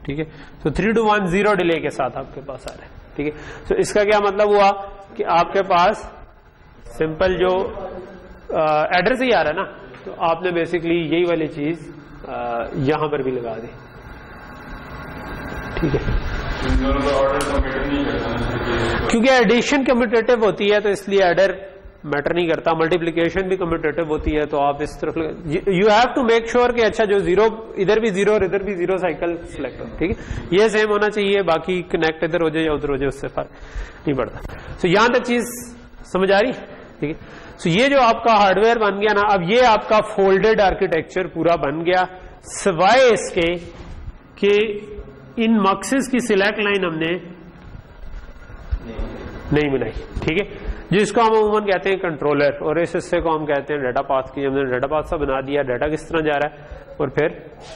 ठीक है। तो 3 to 1 0 डिले के साथ आपके पास आ रहा है, ठीक है। तो इसका क्या मतलब हुआ कि आपके पास सिंपल जो एड्रेस ही आ रहा है ना, तो आपने बेसिकली यही वाली चीज यहां पर भी लगा दी, ठीक है। क्योंकि एडिशन कम्यूटेटिव होती है तो इसलिए एडर मैटर नहीं करता, मल्टीप्लिकेशन भी कम्यूटेटिव होती है, तो आप इस तरफ you have to make sure कि अच्छा जो 0 इधर भी 0 और इधर भी 0 साइकिल सिलेक्ट हो, ठीक है। ये सेम होना चाहिए, बाकी कनेक्ट इधर हो जाए या उधर हो जाए उससे फर्क नहीं पड़ता। सो यहां तक चीज समझ आ रही, ठीक है। सो ये जो आपका हार्डवेयर बन गया ना, अब ये आपका फोल्डेड आर्किटेक्चर पूरा बन गया, सिवाय इसके कि इन मक्सेस की सिलेक्ट लाइन हमने नहीं बनाई, ठीक है, जिसको हम अमूमन कहते हैं कंट्रोलर, और इस हिस्से को हम कहते हैं डाटा पाथ की। हमने डाटा पाथ सा बना दिया, डाटा किस तरह जा रहा है और फिर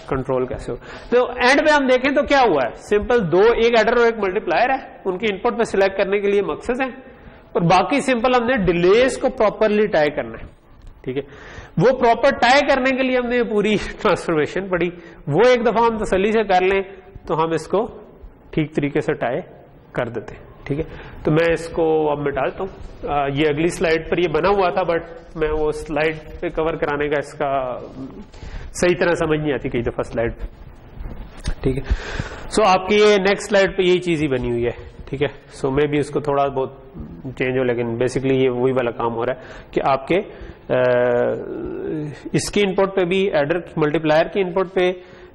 कंट्रोल कैसे हो। तो एंड पे हम देखें तो क्या हुआ है, सिंपल एक एडर और एक मल्टीप्लायर है, उनके इनपुट पे सिलेक्ट करने के लिए मक्सेस हैं, और बाकी सिंपल हमने डिलेस को प्रॉपरली टाई करना है, ठीक है। वो प्रॉपर टाई करने के लिए हमने पूरी ट्रांसफॉर्मेशन पढ़ी, वो एक दफा हम तसल्ली से कर लें तो हम इसको ठीक तरीके से टाई कर देते हैं, ठीक है। तो मैं इसको अब मिटाता हूं। ये अगली स्लाइड पर ये बना हुआ था, बट मैं वो स्लाइड पे कवर कराने का इसका सही तरह समझ नहीं आती कई दफा स्लाइड पे, ठीक है। सो आपकी ये नेक्स्ट स्लाइड पे यही चीज ही बनी हुई है, ठीक है। सो मैं भी उसको थोड़ा बहुत चेंज हो, लेकिन बेसिकली ये वही वाला काम हो रहा है कि आपके इसकी इनपुट पे भी एडर मल्टीप्लायर की इनपुट पे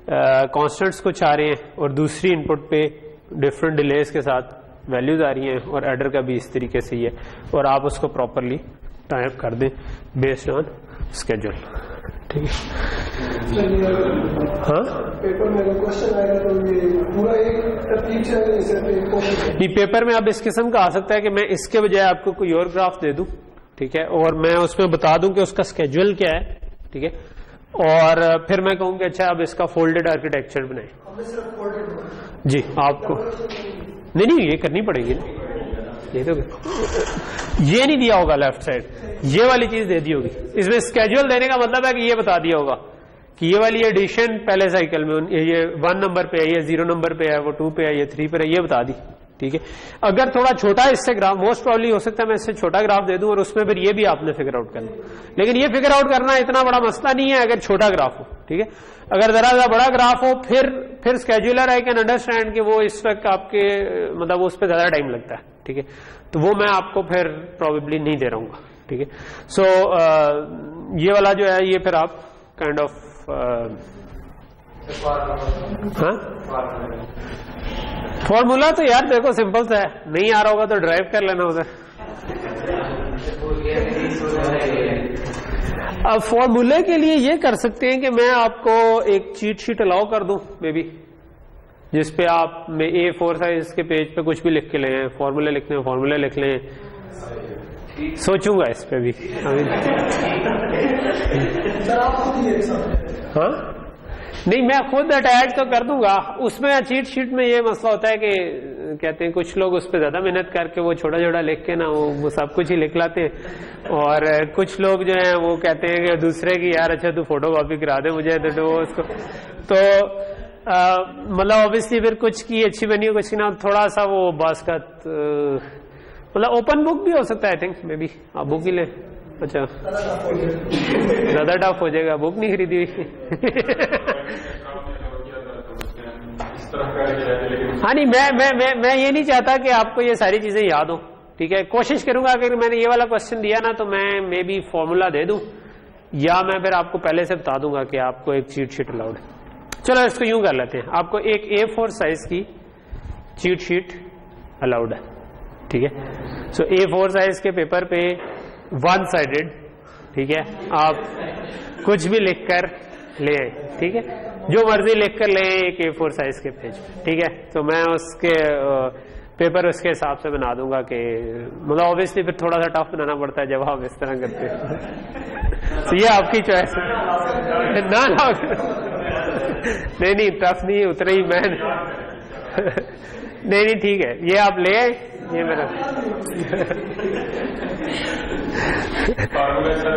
कांस्टेंट्स कुछ आ रहे हैं और दूसरी इनपुट पे डिफरेंट डिलेस के साथ वैल्यूज आ रही हैं, और एडर का भी इस तरीके से ही है, और आप उसको प्रॉपरली टाइप कर दें बेस्ड ऑन स्केड्यूल, ठीक है। हाँ, पेपर में क्वेश्चन आएगा तो ये पूरा एक तरतीब से नहीं, पेपर में अब इस किस्म का आ सकता है कि मैं इसके बजाय आपको कोई और ग्राफ दे दूं, ठीक है, और मैं उसमें बता दूं कि उसका स्केड्यूल क्या है, ठीक है, और फिर मैं कहूं कि अच्छा अब इसका फोल्डेड आर्किटेक्चर बनाए जी आपको। नहीं, ये करनी पड़ेगी ना, ये तो ये नहीं दिया होगा लेफ्ट साइड, ये वाली चीज दे दी होगी। इसमें स्केड्यूल देने का मतलब है कि ये बता दिया होगा कि ये वाली एडिशन पहले साइकिल में ये 1 नंबर पे है, ये 0 नंबर पे है, वो 2 पे है, ये 3 पे है, ये बता दी, ठीक है। अगर थोड़ा छोटा इससे ग्राफ, मोस्ट प्रॉब्ली हो सकता है मैं इससे छोटा ग्राफ दे दूं और उसमें फिर ये भी आपने फिगर आउट करना, लेकिन ये फिगर आउट करना इतना बड़ा मसला नहीं है अगर छोटा ग्राफ हो, ठीक है। अगर जरा सा बड़ा ग्राफ हो फिर स्केड्यूलर आई कैन अंडरस्टैंड कि वो इस वक्त आपके मतलब उस पर ज्यादा टाइम लगता है, ठीक है, तो वो मैं आपको फिर प्रोबेबली नहीं दे रहूंगा, ठीक है। सो ये वाला जो है ये फिर आप काइंड ऑफ फॉर्मूला तो यार देखो सिंपल सा है, नहीं आ रहा होगा तो ड्राइव कर लेना उधर। अब फॉर्मूले के लिए ये कर सकते हैं कि मैं आपको एक चीट शीट अलाउ कर दूं मे बी, जिसपे आप में A4 साइज के पेज पे कुछ भी लिख के लें, फॉर्मूले लिखने फॉर्मूले लिख लें, सोचूंगा इस पे भी हाँ नहीं, मैं खुद अटैच तो कर दूंगा उसमें। चीट शीट में ये मसला होता है कि कहते हैं कुछ लोग उस पर ज्यादा मेहनत करके वो छोटा छोटा लिख के ना वो सब कुछ ही लिख लाते हैं, और कुछ लोग जो हैं वो कहते हैं कि दूसरे की यार अच्छा तू फोटो कॉपी करा दे मुझे, तो वो उसको तो मतलब ऑब्वियसली फिर कुछ की अच्छी बनी हो कुछ की ना, थोड़ा सा वो बास्कत मतलब ओपन बुक भी हो सकता है, आई थिंक मे बी आप बुक ही ले। अच्छा ज्यादा टफ हो जाएगा, बुक नहीं खरीदी हुई हाँ नहीं, मैं ये नहीं चाहता कि आपको ये सारी चीजें याद हो, ठीक है। कोशिश करूंगा अगर मैंने ये वाला क्वेश्चन दिया ना तो मैं मे बी फॉर्मूला दे दूं, या मैं फिर आपको पहले से बता दूंगा कि आपको एक चीट शीट अलाउड है। चलो इसको यूं कर लेते हैं, आपको एक A4 साइज की चीट शीट अलाउड है, ठीक है। सो A4 साइज के पेपर पे 1 साइडेड, ठीक है, आप कुछ भी लिखकर ले आए, ठीक है, जो मर्जी लिखकर ले एक A4 साइज के पेज पे, ठीक है। तो मैं उसके पेपर उसके हिसाब से बना दूंगा कि मतलब ऑब्वियसली फिर थोड़ा सा टफ बनाना पड़ता है जब आप इस तरह करते हैं तो ये आपकी चॉइस है ना नहीं टफ नहीं उतना ही मैं नहीं ठीक है, ये आप ले आए, ये मेरा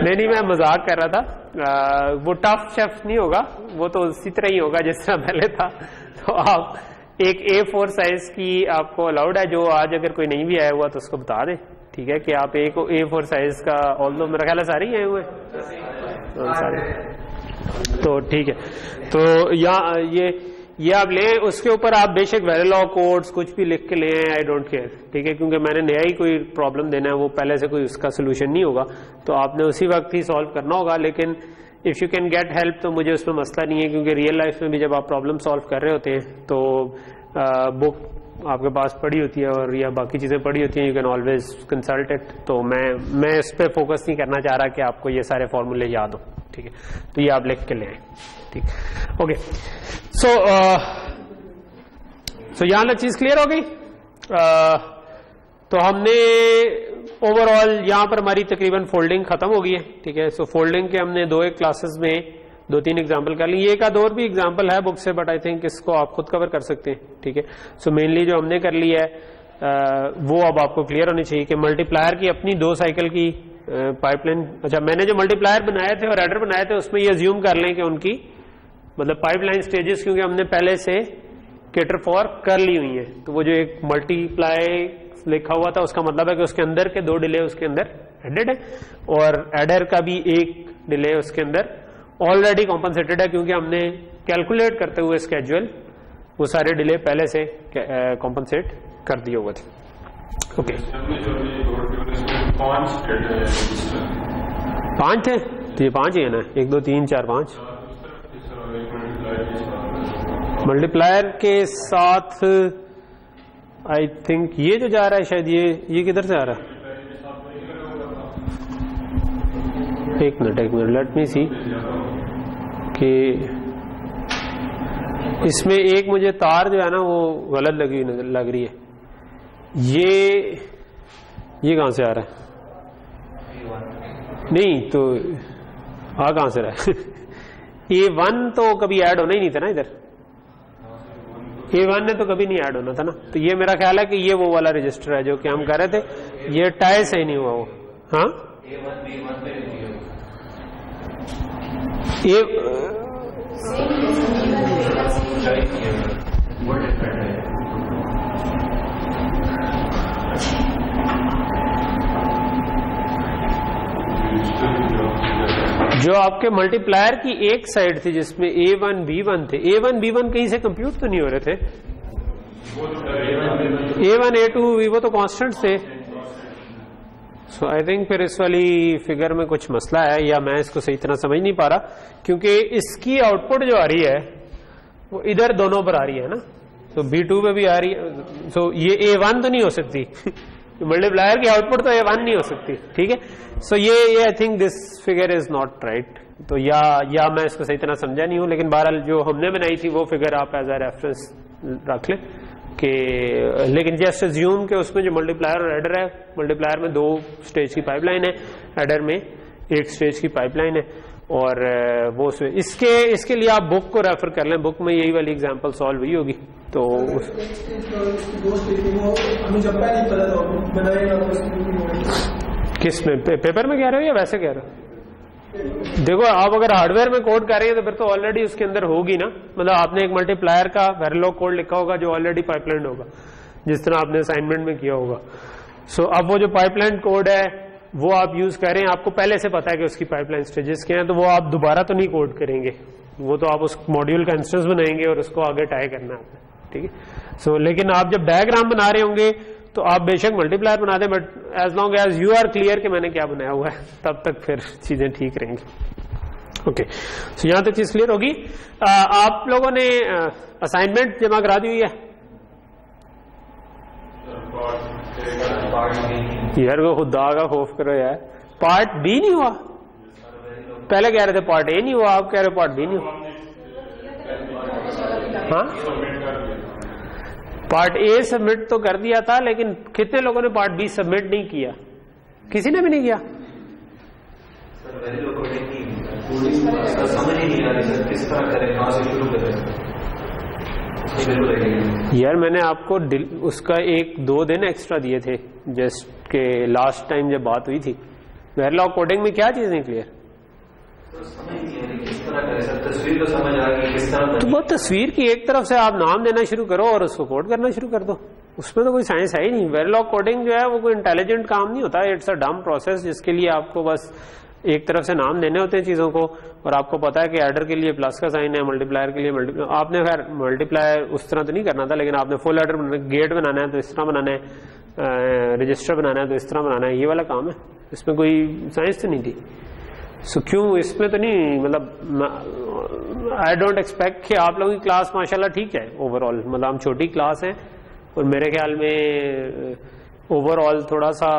नहीं मैं मजाक कर रहा था, वो टफ शेफ नहीं होगा, वो तो उसी तरह ही होगा जिस तरह पहले था। तो आप एक A4 साइज की आपको अलाउड है, जो आज अगर कोई नहीं भी आया हुआ तो उसको बता दें, ठीक है, कि आप एक A4 साइज का, ऑल दो मेरा ख्याल है सारे ही आए हुए सारे, तो ठीक है। तो यहाँ ये आप लें, उसके ऊपर आप बेशक वेरिलॉ कोड्स कुछ भी लिख के ले आए, आई डोंट केयर, ठीक है, क्योंकि मैंने नया ही कोई प्रॉब्लम देना है, वो पहले से कोई उसका सोल्यूशन नहीं होगा, तो आपने उसी वक्त ही सॉल्व करना होगा। लेकिन if you can get help तो मुझे उसमें मसला नहीं है, क्योंकि रियल लाइफ में भी जब आप प्रॉब्लम सॉल्व कर रहे होते हैं तो बुक आपके पास पड़ी होती है और या बाकी चीजें पड़ी होती हैं, you can always consult it. तो मैं इस पर फोकस नहीं करना चाह रहा कि आपको ये सारे फॉर्मूले याद हो, ठीक है, तो ये आप लिख के ले आए, ठीक, ओके। सो यहाँ तक चीज क्लियर हो गई। तो हमने ओवरऑल यहाँ पर हमारी तकरीबन फोल्डिंग खत्म हो गई है, ठीक है। सो फोल्डिंग के हमने 2 क्लासेस में 2-3 एग्जाम्पल कर ली, एक आध और भी एग्जाम्पल है बुक से, बट आई थिंक इसको आप खुद कवर कर सकते हैं, ठीक है। सो मेनली जो हमने कर लिया है वो अब आपको क्लियर होनी चाहिए कि मल्टीप्लायर की अपनी 2 साइकिल की पाइपलाइन। अच्छा, मैंने जो मल्टीप्लायर बनाए थे और एडर बनाए थे उसमें ये अज्यूम कर लें कि उनकी मतलब पाइपलाइन स्टेजेस, क्योंकि हमने पहले से कैटर फॉर कर ली हुई है, तो वो जो एक मल्टीप्लाई लिखा हुआ था उसका मतलब है कि उसके अंदर के 2 डिले उसके अंदर एडेड है, और एडर का भी एक डिले उसके अंदर ऑलरेडी कॉम्पनसेटेड है, क्योंकि हमने कैलकुलेट करते हुए स्केड्यूल वो सारे डिले पहले से कॉम्पनसेट कर दिए हुए थे। ओके, 5 थे तो ये 5 ही है ना, 1 2 3 4 5 मल्टीप्लायर के साथ। आई थिंक ये जो जा रहा है शायद ये किधर से आ रहा है? एक मिनट लेट मी सी कि इसमें एक मुझे तार जो है ना वो गलत लग रही है। ये कहां से आ रहा है? नहीं तो आ कहां से रहा है? A1 तो कभी ऐड होना ही नहीं था ना इधर, A1 ने तो कभी नहीं ऐड होना था ना, तो ये मेरा ख्याल है कि ये वो वाला रजिस्टर है जो कि हम कह रहे थे, ये टाई सही नहीं हुआ वो। हाँ, जो आपके मल्टीप्लायर की एक साइड थी जिसमें A1 B1 थे, A1 B1 कहीं से कंप्यूट तो नहीं हो रहे थे, A1 A2 वो तो कांस्टेंट थे। सो आई थिंक फिर इस वाली फिगर में कुछ मसला है, या मैं इसको सही तरह समझ नहीं पा रहा, क्योंकि इसकी आउटपुट जो आ रही है वो इधर दोनों पर आ रही है ना, तो B2 पे भी आ रही है, सो ये A1 तो नहीं हो सकती मल्टीप्लायर की आउटपुट तो A1 नहीं हो सकती, ठीक है। सो ये I think this figure is not right, तो या मैं इसको सही तरह समझा नहीं हूं, लेकिन बहरहाल जो हमने बनाई थी वो फिगर आप एज ए रेफरेंस रख लें कि, लेकिन जस्ट अज्यूम के उसमें जो मल्टीप्लायर और एडर है, मल्टीप्लायर में 2 स्टेज की पाइपलाइन है, एडर में 1 स्टेज की पाइपलाइन है, और वो इसके लिए आप बुक को रेफर कर लें, बुक में यही वाली एग्जांपल सॉल्व हुई होगी। तो किस में, पेपर में कह रहे हो या वैसे कह रहे हो? देखो, आप अगर हार्डवेयर में कोड कर रहे हैं तो फिर तो ऑलरेडी उसके अंदर होगी ना, मतलब आपने एक मल्टीप्लायर का वेरिलॉग कोड लिखा होगा जो ऑलरेडी पाइपलाइन होगा, जिस तरह आपने असाइनमेंट में किया होगा। सो अब वो जो पाइपलाइन कोड है वो आप यूज करें, आपको पहले से पता है कि उसकी पाइपलाइन स्टेजेस क्या हैं, तो वो आप दोबारा तो नहीं कोड करेंगे, वो तो आप उस मॉड्यूल का इंस्टेंस बनाएंगे और उसको आगे टाई करना है, ठीक है। सो लेकिन आप जब डायग्राम बना रहे होंगे तो आप बेशक मल्टीप्लायर बना दें, but as long as you are clear कि मैंने क्या बनाया हुआ है, तब तक फिर चीजें ठीक रहेंगी। ओके, सो यहां तक चीज क्लियर होगी। आप लोगों ने असाइनमेंट जमा करा दी हुई है? यार वो खुदा का खौफ करो यार, पार्ट बी नहीं हुआ? पहले कह रहे थे पार्ट ए नहीं हुआ, आप कह रहे हो पार्ट बी नहीं हुआ। हाँ, पार्ट ए सबमिट तो कर दिया था, लेकिन कितने लोगों ने पार्ट बी सबमिट नहीं किया? किसी ने भी नहीं किया? यार मैंने आपको उसका 1-2 दिन एक्स्ट्रा दिए थे, जस्ट के लास्ट टाइम जब बात हुई थी। वेरिलॉग कोडिंग में क्या चीज नहीं क्लियर? तस्वीर तो समझ आ गई किस तरह, तो वो तस्वीर की एक तरफ से आप नाम देना शुरू करो और उसको कोड करना शुरू कर दो, उसमें तो कोई साइंस है ही नहीं। वेरिलॉग कोडिंग जो है वो कोई इंटेलिजेंट काम नहीं होता, इट्स अ डम प्रोसेस जिसके लिए आपको बस एक तरफ से नाम देने होते हैं चीजों को, और आपको पता है कि एडर के लिए प्लस का साइन है, मल्टीप्लायर के लिए मल्टीप्लायर। आपने खैर मल्टीप्लायर उस तरह तो नहीं करना था, लेकिन आपने फुल एडर गेट बनाना है तो इस तरह बनाना है, रजिस्टर बनाना है तो इस तरह बनाना है, ये वाला काम है, इसमें कोई साइंस तो नहीं थी। सो क्यों इसमें तो नहीं, मतलब आई डोंट एक्सपेक्ट कि आप लोगों की क्लास माशाल्लाह ठीक है ओवरऑल, मतलब हम छोटी क्लास है और मेरे ख्याल में ओवरऑल थोड़ा सा,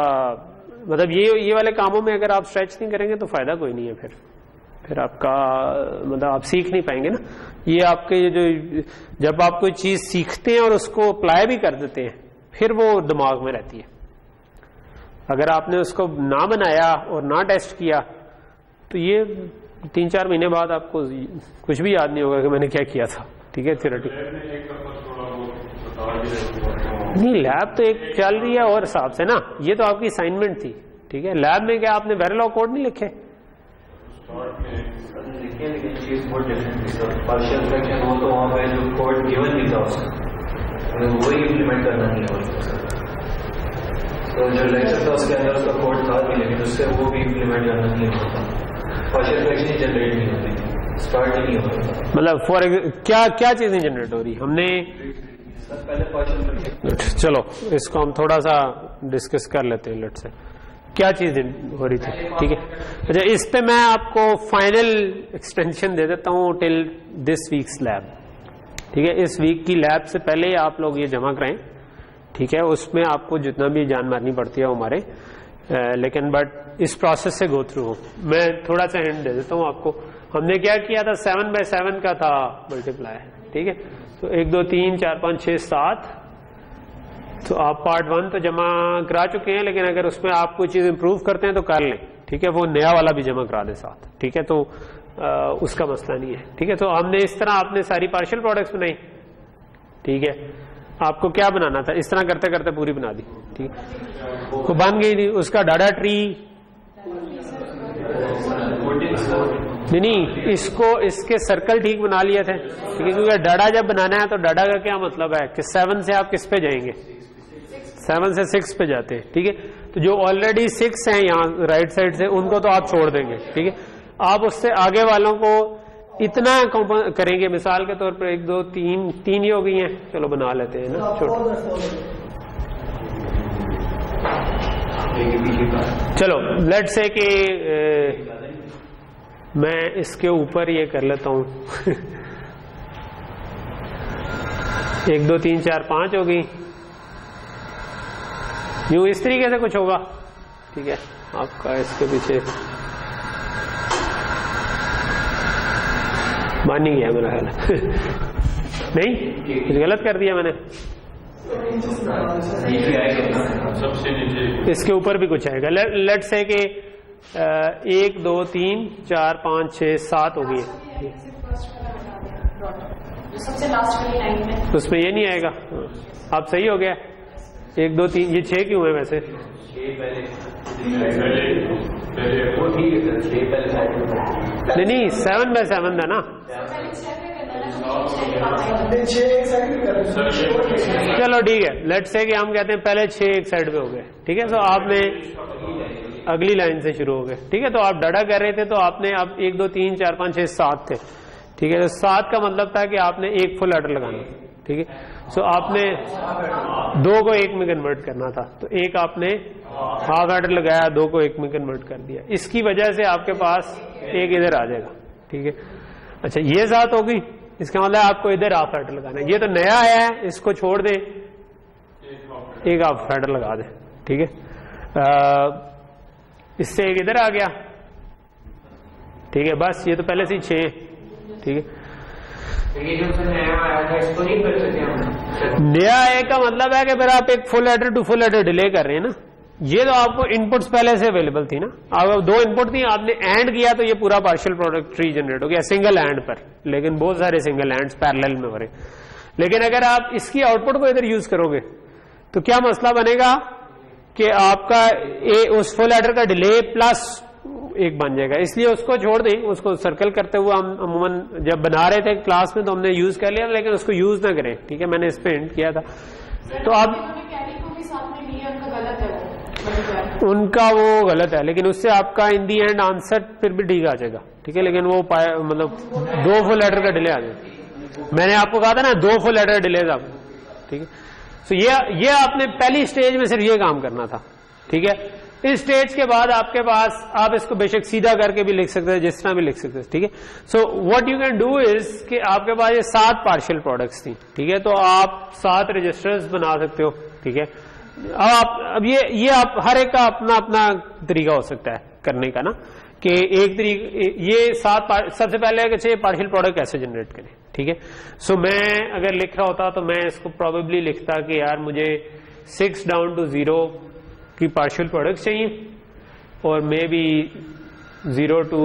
मतलब ये वाले कामों में अगर आप स्ट्रेच नहीं करेंगे तो फायदा कोई नहीं है, फिर आपका मतलब आप सीख नहीं पाएंगे ना। ये आपके जो जब आप कोई चीज सीखते हैं और उसको अप्लाई भी कर देते हैं फिर वो दिमाग में रहती है। अगर आपने उसको ना बनाया और ना टेस्ट किया तो ये 3-4 महीने बाद आपको कुछ भी याद नहीं होगा कि मैंने क्या किया था, ठीक है। थ्योरेटिकल नहीं, लैब तो एक चल रही है और हिसाब से ना, ये तो आपकी असाइनमेंट थी, ठीक है। लैब में क्या आपने वेरिलॉग कोड नहीं लिखे? पार्शियल फ्रैक्शन हो तो वहाँ पे जो कोड गिवन भी था उसका वही इम्प्लीमेंट करना नहीं होता। तो जो लेक्चर था उसके अंदर उसका कोड था भी, लेकिन उससे वो भी इम्प्लीमेंट करना नहीं होता। पार्शियल फ्रैक्शन जनरेट नहीं होती, स्टार्ट ही नहीं होता। मतलब फॉर क्या क्या चीजें जनरेट हो रही हमने? पहले पार्शियल फ्रैक्शन, चलो इसको हम थोड़ा सा डिस्कस कर लेते हैं। लेट से क्या चीजें हो रही थी, ठीक है। अच्छा, इस पे मैं आपको फाइनल एक्सटेंशन दे देता हूँ टिल दिस वीक्स लैब, ठीक है। इस वीक की लैब से पहले आप लोग ये जमा कराएं, ठीक है। उसमें आपको जितना भी जान मारनी पड़ती है हमारे, लेकिन बट इस प्रोसेस से गो थ्रू हो। मैं थोड़ा सा हिंट दे देता हूँ आपको। हमने क्या किया था, 7/7 का था मल्टीप्लाई, ठीक है। तो 1 2 3 4 5 6 7, तो आप पार्ट 1 तो जमा करा चुके हैं, लेकिन अगर उसमें आप कोई चीज इंप्रूव करते हैं तो कर लें, ठीक है। वो नया वाला भी जमा करा दें साथ, ठीक है। तो उसका मसला नहीं है, ठीक है। तो हमने इस तरह आपने सारी पार्शियल प्रोडक्ट्स बनाई, ठीक है। आपको क्या बनाना था, इस तरह करते करते पूरी बना दी, ठीक है। तो बन गई थी उसका डाटा ट्री। नहीं, इसको इसके सर्कल ठीक बना लिए थे, ठीक है। क्योंकि डाटा जब बनाना है तो डाटा का क्या मतलब है कि 7 से आप किस पे जाएंगे, 7 से 6 पे जाते हैं, ठीक है। तो जो ऑलरेडी 6 हैं यहाँ राइट साइड से, उनको तो आप छोड़ देंगे, ठीक है। आप उससे आगे वालों को इतना करेंगे, मिसाल के तौर पर 1 2 3 ही हो गई हैं, चलो बना लेते हैं ना छोटे। चलो लेट्स से कि मैं इसके ऊपर ये कर लेता हूं 1 2 3 4 5 हो गई, यूं इस तरीके से कुछ होगा, ठीक है। आपका इसके पीछे मान नहीं गया मेरा ख्याल नहीं, कुछ गलत कर दिया मैंने। सबसे नीचे इसके ऊपर भी कुछ आएगा। लेट से कि 1 2 3 4 5 6 7 हो गई है, सबसे लास्ट वाली लाइन में उसमें ये नहीं आएगा। आप सही हो गया। 1 2 3 ये 6 क्यों है वैसे? नहीं 7/7 था ना। चलो ठीक है, लेट से कि हम कहते हैं पहले 6 एक साइड पे हो गए, ठीक है। तो आपने अगली लाइन से शुरू हो गए, ठीक है। तो आप डाटा कर रहे थे, तो आपने अब 1 2 3 4 5 6 7 थे, ठीक है। तो 7 का मतलब था कि आपने एक फुल एडर लगाना, ठीक है। सो आपने 2 को 1 में कन्वर्ट करना था, तो एक आपने हाफ एडर लगाया, 2 को 1 में कन्वर्ट कर दिया। इसकी वजह से आपके पास एक इधर आ जाएगा, ठीक है। अच्छा, ये 7 हो गई, इसका मतलब आपको इधर हाफ एडर लगाना है। ये तो नया आया है, इसको छोड़ दें, एक हाफ एडर लगा दें, ठीक है। इससे एक इधर आ गया, ठीक है। बस ये तो पहले से ही 6, ठीक है। ये जो नया आया था इसको नहीं कर सकते हम। नया आए का मतलब है कि फिर आप एक full adder to full adder delay कर रहे हैं ना। ये तो आपको इनपुट्स पहले से अवेलेबल थी ना, अब 2 इनपुट थी, आपने एंड किया तो ये पूरा पार्शियल प्रोडक्ट ट्री जनरेट हो गया सिंगल एंड पर, लेकिन बहुत सारे सिंगल एंड्स पैरेलल में हो रहे। लेकिन अगर आप इसकी आउटपुट को इधर यूज करोगे तो क्या मसला बनेगा कि आपका उस फुल एडर का डिले प्लस 1 बन जाएगा। इसलिए उसको छोड़ दें, उसको सर्कल करते हुए हम अमूमन जब बना रहे थे क्लास में तो हमने यूज कर लिया, लेकिन उसको यूज ना करें, ठीक है। मैंने इस पे हिंट किया था। तो अब उनका वो गलत है, लेकिन उससे आपका इन दी एंड आंसर फिर भी ठीक आ जाएगा, ठीक है। लेकिन वो मतलब 2 फुल एडर का डिले आ जाएगा। मैंने आपको कहा था ना 2 फुल एडर डिले था, ठीक है। तो ये आपने पहली स्टेज में सिर्फ ये काम करना था, ठीक है। इस स्टेज के बाद आपके पास, आप इसको बेशक सीधा करके भी लिख सकते हैं, जिस तरह भी लिख सकते हैं, ठीक है। So what you can do is कि आपके पास ये 7 पार्शियल प्रोडक्ट्स थी, ठीक है। तो आप 7 रजिस्टर्स बना सकते हो, ठीक है। अब ये आप हर एक का अपना अपना तरीका हो सकता है करने का ना, कि एक तरीके ये 7 सबसे पहले अच्छे पार्शियल प्रोडक्ट कैसे जनरेट करें, ठीक है। सो मैं अगर लिख रहा होता तो मैं इसको प्रोबेबली लिखता कि यार मुझे 6 डाउन टू 0 की पार्शियल प्रोडक्ट चाहिए और मे बी 0 to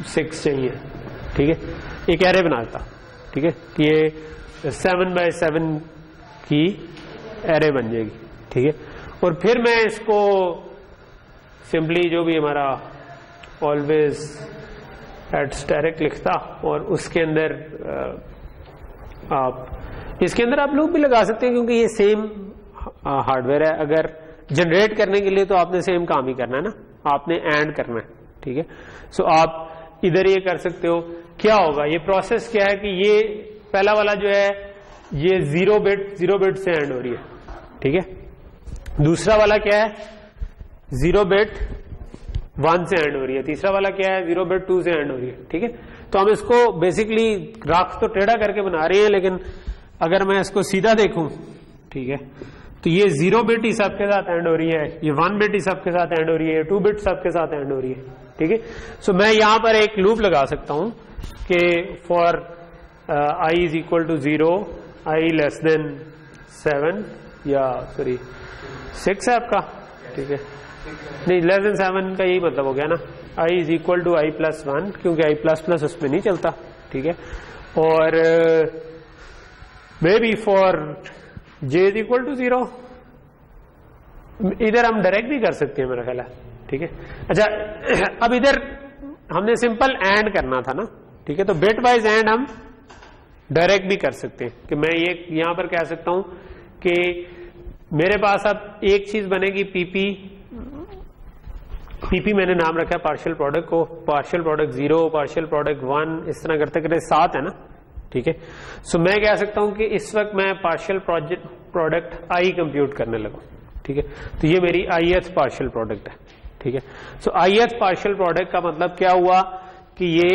6 चाहिए, ठीक है। एक एरे बनाता, ठीक है, कि ये 7/7 की एरे बन जाएगी, ठीक है। और फिर मैं इसको सिंपली जो भी हमारा ऑलवेज एट स्टैटिक लिखता और उसके अंदर आप इसके अंदर आप लूप भी लगा सकते हैं क्योंकि ये सेम हार्डवेयर है। अगर जनरेट करने के लिए तो आपने सेम काम ही करना है ना, आपने एंड करना है, ठीक है। सो आप इधर ये कर सकते हो। क्या होगा, ये प्रोसेस क्या है कि ये पहला वाला जो है ये 0 बिट से एंड हो रही है, ठीक है। दूसरा वाला क्या है, 0 बिट 1 से एंड हो रही है। तीसरा वाला क्या है, 0 बिट 2 से एंड हो रही है, ठीक है। तो हम इसको बेसिकली ग्राफ तो टेढ़ा करके बना रहे हैं, लेकिन अगर मैं इसको सीधा देखूं, ठीक है, तो ये 0 बिट ही सबके साथ एंड हो रही है, ये 1 बिट ही सबके साथ एंड हो रही है, 2 बिट सबके साथ एंड हो रही है, ठीक है। सो मैं यहां पर एक लूप लगा सकता हूं कि for i is equal to 0, i less than 7 या सॉरी 6 है आपका, ठीक है, नहीं लेस देन 7 का यही मतलब हो गया ना। i is equal to i plus 1 क्योंकि i प्लस प्लस उसमें नहीं चलता, ठीक है। और maybe for j is equal to 0, इधर हम डायरेक्ट भी कर सकते हैं मेरा ख्याल है, ठीक है। अच्छा, अब इधर हमने सिंपल एंड करना था ना, ठीक है, तो बिट वाइज एंड हम डायरेक्ट भी कर सकते हैं कि मैं ये यहां पर कह सकता हूं कि मेरे पास अब एक चीज बनेगी पीपी मैंने नाम रखा है पार्शियल प्रोडक्ट को, पार्शियल प्रोडक्ट 0, पार्शियल प्रोडक्ट 1, इस तरह करते करते 7 है ना, ठीक है। सो मैं कह सकता हूं कि इस वक्त मैं पार्शियल प्रोडक्ट i कंप्यूट करने लगूं, ठीक है। तो ये मेरी ith पार्शियल प्रोडक्ट है, ठीक है। सो ith पार्शियल प्रोडक्ट का मतलब क्या हुआ कि ये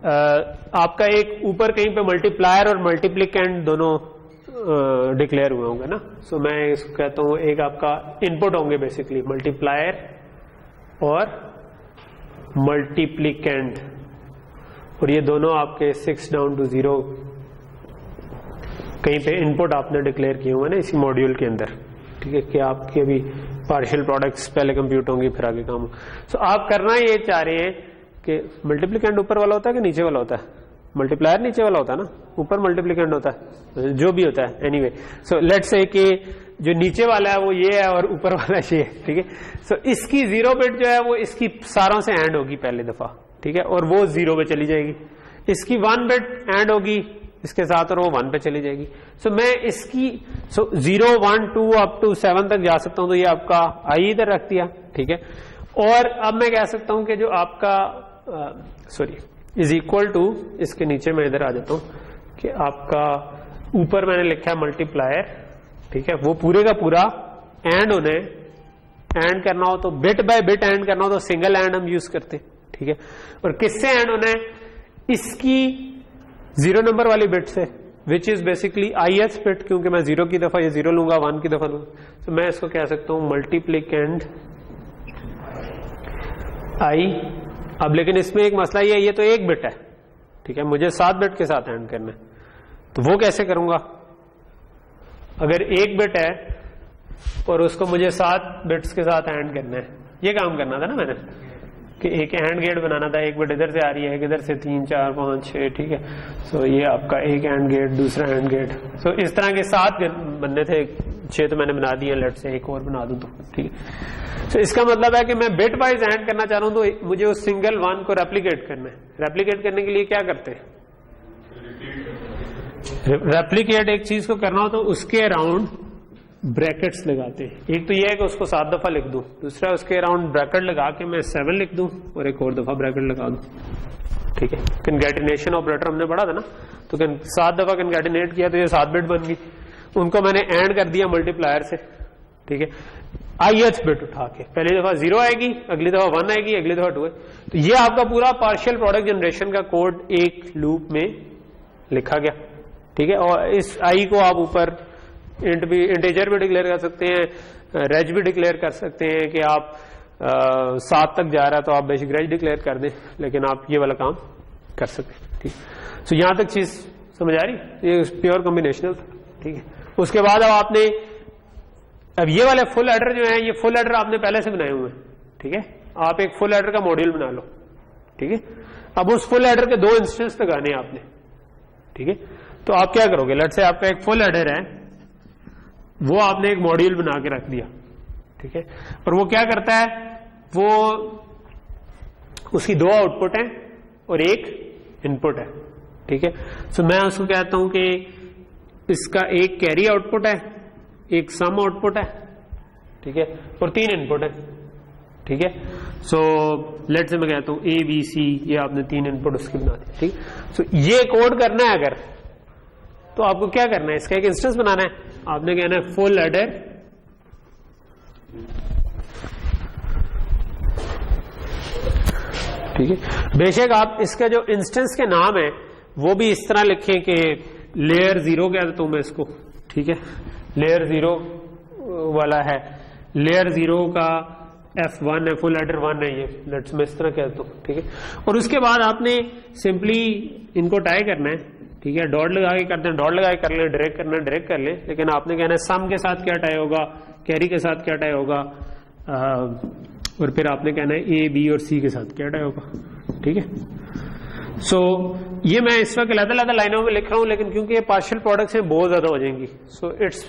आपका एक ऊपर कहीं पे मल्टीप्लायर और मल्टीप्लिकेंड दोनों डिक्लेयर हुए होंगे ना। सो मैं इसको कहता हूं एक आपका इनपुट होंगे बेसिकली मल्टीप्लायर और मल्टीप्लिकेंड, और ये दोनों आपके 6 डाउन टू 0 कहीं पे इनपुट आपने डिक्लेयर किए हुए ना इसी मॉड्यूल के अंदर, ठीक है, कि आपके अभी पार्शियल प्रोडक्ट्स पहले कंप्यूट होंगे फिर आगे काम हो। सो आप करना ये चाह रहे हैं कि मल्टीप्लिकेंड ऊपर वाला होता है कि नीचे वाला होता है, मल्टीप्लायर नीचे वाला होता है ना, ऊपर मल्टीप्लिकेंड होता है, जो भी होता है एनीवे। सो लेट्स से कि जो नीचे वाला है वो ये है और ऊपर वाला ये है, ठीक है। सो इसकी 0 बिट जो है वो इसकी सारों से एंड होगी पहली दफा, ठीक है, और वो 0 पे चली जाएगी। इसकी 1 बिट एंड होगी इसके साथ और वो 1 पे चली जाएगी। सो मैं इसकी 0, 1, 2 अप टू 7 तक जा सकता हूं, तो ये आपका i इधर रख दिया, ठीक है। और अब मैं कह सकता हूं कि जो आपका सॉरी इज इक्वल टू, इसके नीचे मैं इधर आ जाता हूं कि आपका ऊपर मैंने लिखा है मल्टीप्लायर, ठीक है, वो पूरे का पूरा एंड होने, एंड करना हो तो बिट बाय बिट एंड करना हो तो सिंगल एंड हम यूज करते, ठीक है। और किससे एंड होना है, इसकी 0 नंबर वाली बिट से, which is basically ith bit, क्योंकि मैं 0 की दफा ये 0 लूंगा, 1 की दफा लूंगा। तो मैं इसको कह सकता हूं मल्टीप्लिकेंड i। अब लेकिन इसमें एक मसला ये है, ये तो 1 बिट है, ठीक है, मुझे 7 बिट के साथ एंड करना है, तो वो कैसे करूंगा। अगर 1 बिट है और उसको मुझे 7 बिट्स के साथ एंड करना है, ये काम करना था ना मैंने, कि एक एंड गेट बनाना था, 1 बिट इधर से आ रही है, एक इधर से 3, 4, 5, 6, ठीक है। सो ये आपका एक एंड गेट, दूसरा एंड गेट, सो इस तरह के 7 बनने थे, 6 तो मैंने बना दिए, लेट से एक और बना दूं तो, ठीक है। सो इसका मतलब है कि मैं बिट वाइज एंड करना चाह रहा हूं तो मुझे उस सिंगल 1 को रेप्लिकेट करना है। रेप्लिकेट करने के लिए क्या करते हैं, रेप्लिकेट एक चीज को करना हो तो उसके अराउंड ब्रैकेट्स लगाते हैं। एक तो यह है कि उसको 7 दफा लिख दूं, दूसरा उसके अराउंड ब्रैकेट लगा के मैं 7 लिख दूं और एक और दफा ब्रैकेट लगा दूं, ठीक है। कंकैटिनेशन ऑपरेटर हमने पढ़ा था ना, तो 7 दफा कंकैटिनेट किया तो ये 7 बिट बन गई, उनको मैंने एंड कर दिया मल्टीप्लायर से, ठीक है। ith बिट उठा के पहली दफा 0 आएगी, अगली दफा 1 आएगी, अगली दफा 2 आएगी। तो ये आपका पूरा पार्शियल प्रोडक्ट जनरेशन का कोड एक लूप में लिखा गया, ठीक है। और इस i को आप ऊपर इंटीजर भी डिक्लेयर कर सकते हैं, रेज भी डिक्लेयर कर सकते हैं कि आप 7 तक जा रहा है तो आप बेसिक रेज डिक्लेयर कर दें, लेकिन आप ये वाला काम कर सकते हैं, ठीक। सो यहां तक चीज समझ आ रही, ये प्योर कॉम्बिनेशनल, ठीक है। उसके बाद अब आपने अब ये वाले फुल एडर जो है, ये फुल एडर आपने पहले से बनाए हुए हैं, ठीक है। आप एक फुल एडर का मॉड्यूल बना लो, ठीक है। अब उस फुल एडर के 2 इंस्टेंस लगाने हैं आपने, ठीक है। तो आप क्या करोगे, लेट्स से आपका एक फुल एडर है वो आपने एक मॉड्यूल बना के रख दिया, ठीक है। और वो क्या करता है, वो उसकी 2 आउटपुट है और एक इनपुट है, ठीक है। सो मैं उसको कहता हूं कि इसका एक कैरी आउटपुट है, एक सम आउटपुट है, ठीक है, और 3 इनपुट है, ठीक है। सो लेट से मैं कहता हूं ए बी सी, ये आपने 3 इनपुट उसकी बना दी, ठीक। सो ये कोड करना है अगर, तो आपको क्या करना है, इसका एक इंस्टेंस बनाना है। आपने कहना है फुल एडर ठीक है। बेशक आप इसका जो इंस्टेंस के नाम है वो भी इस तरह लिखें कि लेयर 0 कह देता हूं मैं इसको, ठीक है। लेयर 0 वाला है, लेयर 0 का F1 है, फुल एडर 1 है, ये लेट्स मैं इस तरह कहता हूं, ठीक है। और उसके बाद आपने सिंपली इनको टाई करना है, ठीक है। डॉट लगा के करते हैं, डॉट लगा के कर ले, ड्रैग करना ड्रैग कर ले, लेकिन आपने कहना है सम के साथ क्या टाई होगा, कैरी के साथ क्या टाई होगा, और फिर आपने कहना है ए बी और सी के साथ क्या टाई होगा, ठीक है। सो ये मैं इस वक्त अलग-अलग लाइनों में लिख रहा हूं, लेकिन क्योंकि ये पार्शियल प्रोडक्ट्स हैं बहुत ज्यादा हो जाएंगी, सो इट्स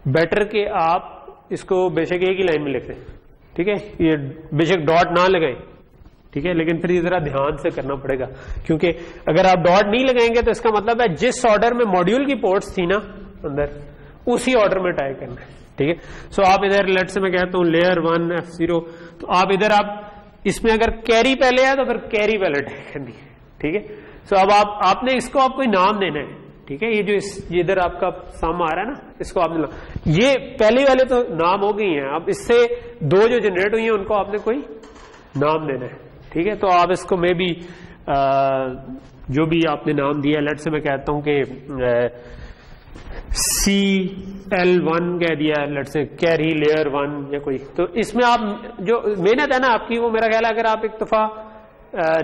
बेटर कि आप इसको बेशक एक ही लाइन में लिख दें, ठीक है। ये बेशक डॉट ना लगाएं, ठीक है, लेकिन फिर ये जरा ध्यान से करना पड़ेगा, क्योंकि अगर आप डॉट नहीं लगाएंगे तो इसका मतलब है जिस ऑर्डर में मॉड्यूल की पोर्ट्स थी ना अंदर, उसी ऑर्डर में टाई करना है, ठीक है। सो आप इधर लेट से मैं कहता हूं लेयर 1 F0, तो आप इधर आप इसमें अगर कैरी पहले है तो फिर कैरी पहले टाई करनी है, ठीक है। सो अब आपने इसको आप कोई नाम देना है, ठीक है। ये जो ये इधर आपका सम आ रहा है ना, इसको आपने ये पहले वाले तो नाम हो गई हैं, अब इससे 2 जो जनरेट हुई हैं उनको आपने कोई नाम देना है, ठीक है। तो आप इसको मे भी जो भी आपने नाम दिया, लेट से मैं कहता हूं कि CL1 कह दिया, लेट से कैरी लेयर 1 या कोई, तो इसमें आप जो मेहनत है ना आपकी, वो मेरा ख्याल है अगर आप एक दफा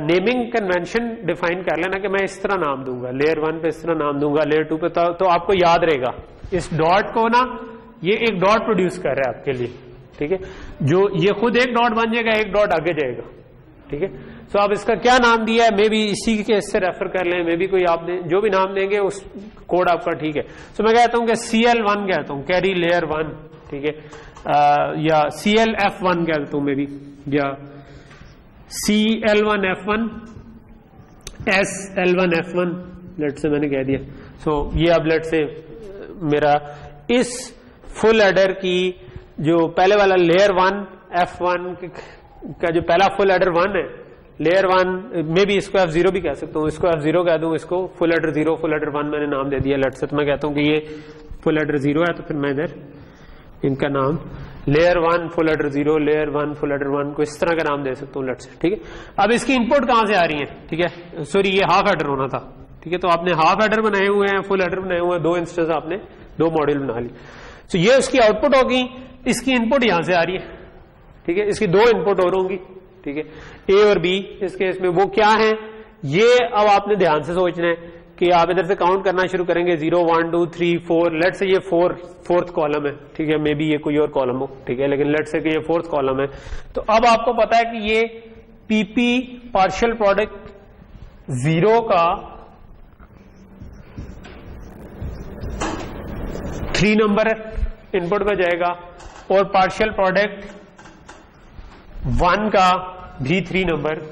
नेमिंग कन्वेंशन डिफाइन कर लेना कि मैं इस तरह नाम दूंगा, लेयर 1 पे इस तरह नाम दूंगा, लेयर 2 पे, तो आपको याद रहेगा इस डॉट को ना, ये एक डॉट प्रोड्यूस कर रहा है आपके लिए, ठीक है। जो ये खुद एक डॉट बन जाएगा, एक डॉट आगे जाएगा, ठीक है। सो आप इसका क्या नाम दिया है, मे बी इसी के इससे रेफर कर लें, मे बी कोई आप जो भी नाम देंगे उस कोड आपका, ठीक है। सो मैं कहता हूं कि CL1 कहता हूं, कैरी लेयर 1, ठीक है, या CLF1 कहता हूं मे बी, या CL1 F1 SL1 F1 late से मैंने कह दिया। सो ये अब लेट से मेरा इस फुल एडर की जो पहले वाला लेयर 1 F1 का जो पहला फुल एडर 1 है, लेयर 1 में भी इसको F0 भी कह सकता हूँ, इसको F0 कह दूं, इसको फुल एडर 0 फुल एडर 1 मैंने नाम दे दिया लेट से। तो मैं कहता हूं कि ये फुल एडर 0 है, तो फिर मैं इधर इनका नाम layer 1 full adder 0, layer 1 full adder 1 को इस तरह का नाम दे सकता हूँ लेट से, ठीक है। अब इसकी इनपुट कहां से आ रही है, ठीक है, सॉरी ये हाफ एडर होना था, ठीक है। तो आपने हाफ एडर बनाए हुए हैं, फुल एडर बनाए हुए हैं, 2 इंस्टेंस आपने 2 मॉड्यूल बना ली। तो ये उसकी आउटपुट होगी, इसकी इनपुट यहां से आ रही है, ठीक है। इसकी 2 इनपुट और होंगी, ठीक है, ए और बी। इस केस में वो क्या है, ये अब आपने ध्यान से सोचना है कि आप इधर से काउंट करना शुरू करेंगे, 0 1 2 3 4, लेट से ये 4th कॉलम है, ठीक है, मे बी ये कोई और कॉलम हो, ठीक है, लेकिन लेट से कि ये 4th कॉलम है। तो अब आपको पता है कि ये पीपी पार्शियल प्रोडक्ट 0 का 3 नंबर इनपुट पे जाएगा और पार्शियल प्रोडक्ट 1 का भी 3 नंबर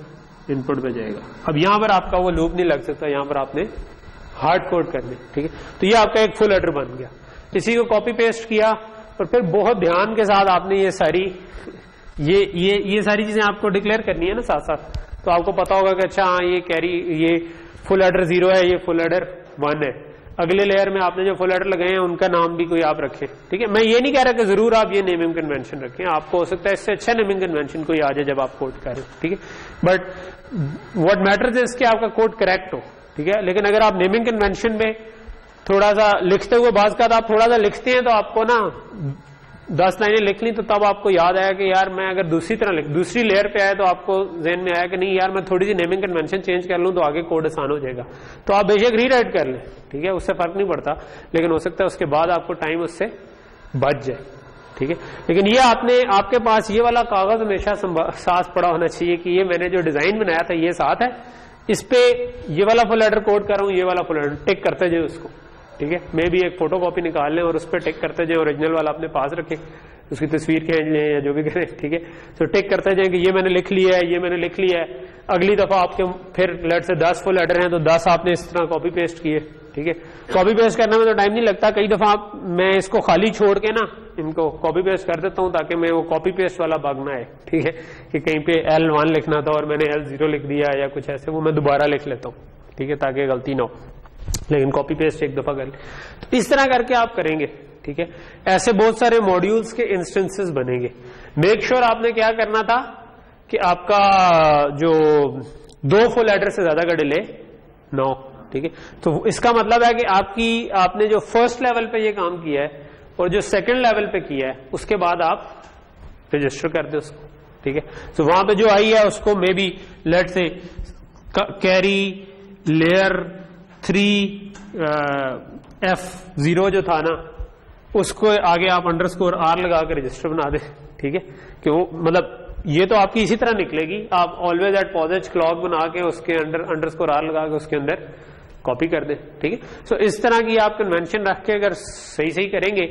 इनपुट पे जाएगा। अब यहां पर आपका वो लूप नहीं लग सकता, यहां पर आपने हार्ड कोड करने, ठीक है। तो ये आपका एक फुल एडर बन गया, इसी को कॉपी पेस्ट किया और फिर बहुत ध्यान के साथ आपने ये सारी ये सारी चीजें आपको डिक्लेयर करनी है ना साथ साथ। तो आपको पता होगा कि अच्छा हाँ ये कैरी, ये फुल एडर 0 है, ये फुल एडर 1 है। अगले लेयर में आपने जो फुल एडर लगाए हैं उनका नाम भी कोई आप रखें, ठीक है। मैं ये नहीं कह रहा कि जरूर आप ये नेमिंग कन्वेंशन रखें, आपको हो सकता है इससे अच्छा नेमिंग कन्वेंशन कोई आ जाए जब आप कोड करें, ठीक है। बट व्हाट मैटर्स इज कि आपका कोड करेक्ट हो, ठीक है। लेकिन अगर आप नेमिंग कन्वेंशन में थोड़ा सा लिखते हुए बात का आप थोड़ा सा लिखते हैं तो आपको ना 10 लाइनें लिख ली तो तब आपको याद आया कि यार मैं अगर दूसरी तरह दूसरी लेयर पे आया तो आपको ज़हन में आया कि नहीं यार मैं थोड़ी सी नेमिंग कन्वेंशन चेंज कर लूं तो आगे कोड आसान हो जाएगा। तो आप बेशक रीराइट कर लें, ठीक है, उससे फर्क नहीं पड़ता, लेकिन हो सकता है उसके बाद आपको टाइम उससे बच जाए, ठीक है। लेकिन ये आपके पास ये वाला कागज हमेशा साथ पड़ा होना चाहिए कि ये मैंने जो डिजाइन बनाया था ये साथ है, इस पे ये वाला फुल एडर कोड कर रहा हूं, ये वाला फुल एडर टिक करते जाए उसको, ठीक है। मे भी एक फोटो कॉपी निकाल लें और उस पर टिक करते जाए, ओरिजिनल वाला अपने पास रखें, उसकी तस्वीर खींच लें या जो भी करें, ठीक है। तो टिक करते जाए कि ये मैंने लिख लिया है, ये मैंने लिख लिया है। अगली दफा आपके फिर लेट से 10 फुल हेडर हैं तो 10 आपने इस तरह कॉपी पेस्ट किए, ठीक है। कॉपी पेस्ट करने में तो टाइम नहीं लगता, कई दफा मैं इसको खाली छोड़ के ना इनको कॉपी पेस्ट कर देता हूं ताकि मैं वो कॉपी पेस्ट वाला बग ना आए, ठीक है, कि कहीं पे L1 लिखना था और मैंने L0 लिख दिया या कुछ ऐसे, वो मैं दोबारा लिख लेता हूँ, ठीक है, ताकि गलती ना हो। लेकिन कॉपी पेस्ट एक दफा कर ले, इस तरह करके आप करेंगे, ठीक है। ऐसे बहुत सारे मॉड्यूल्स के इंस्टेंसेस बनेंगे। मेक श्योर आपने क्या करना था कि आपका जो 2 फुल एड्रेस से ज्यादा का डिले 9, ठीक है। तो इसका मतलब है कि आपने जो फर्स्ट लेवल पे ये काम किया है और जो सेकंड लेवल पे किया है उसके बाद आप रजिस्टर कर दे उसको, ठीक है। तो वहां पे जो आई है उसको मे बी लेट से कैरी लेयर 3F0 जो था ना उसको आगे आप _R लगा के रजिस्टर बना दे, ठीक है। कि वो मतलब ये तो आपकी इसी तरह निकलेगी, आप ऑलवेज एट पॉजिटिव क्लॉक बना के उसके अंडर _R लगा के उसके अंदर कॉपी कर दे, ठीक है। सो इस तरह की आप कन्वेंशन रख के अगर सही सही करेंगे,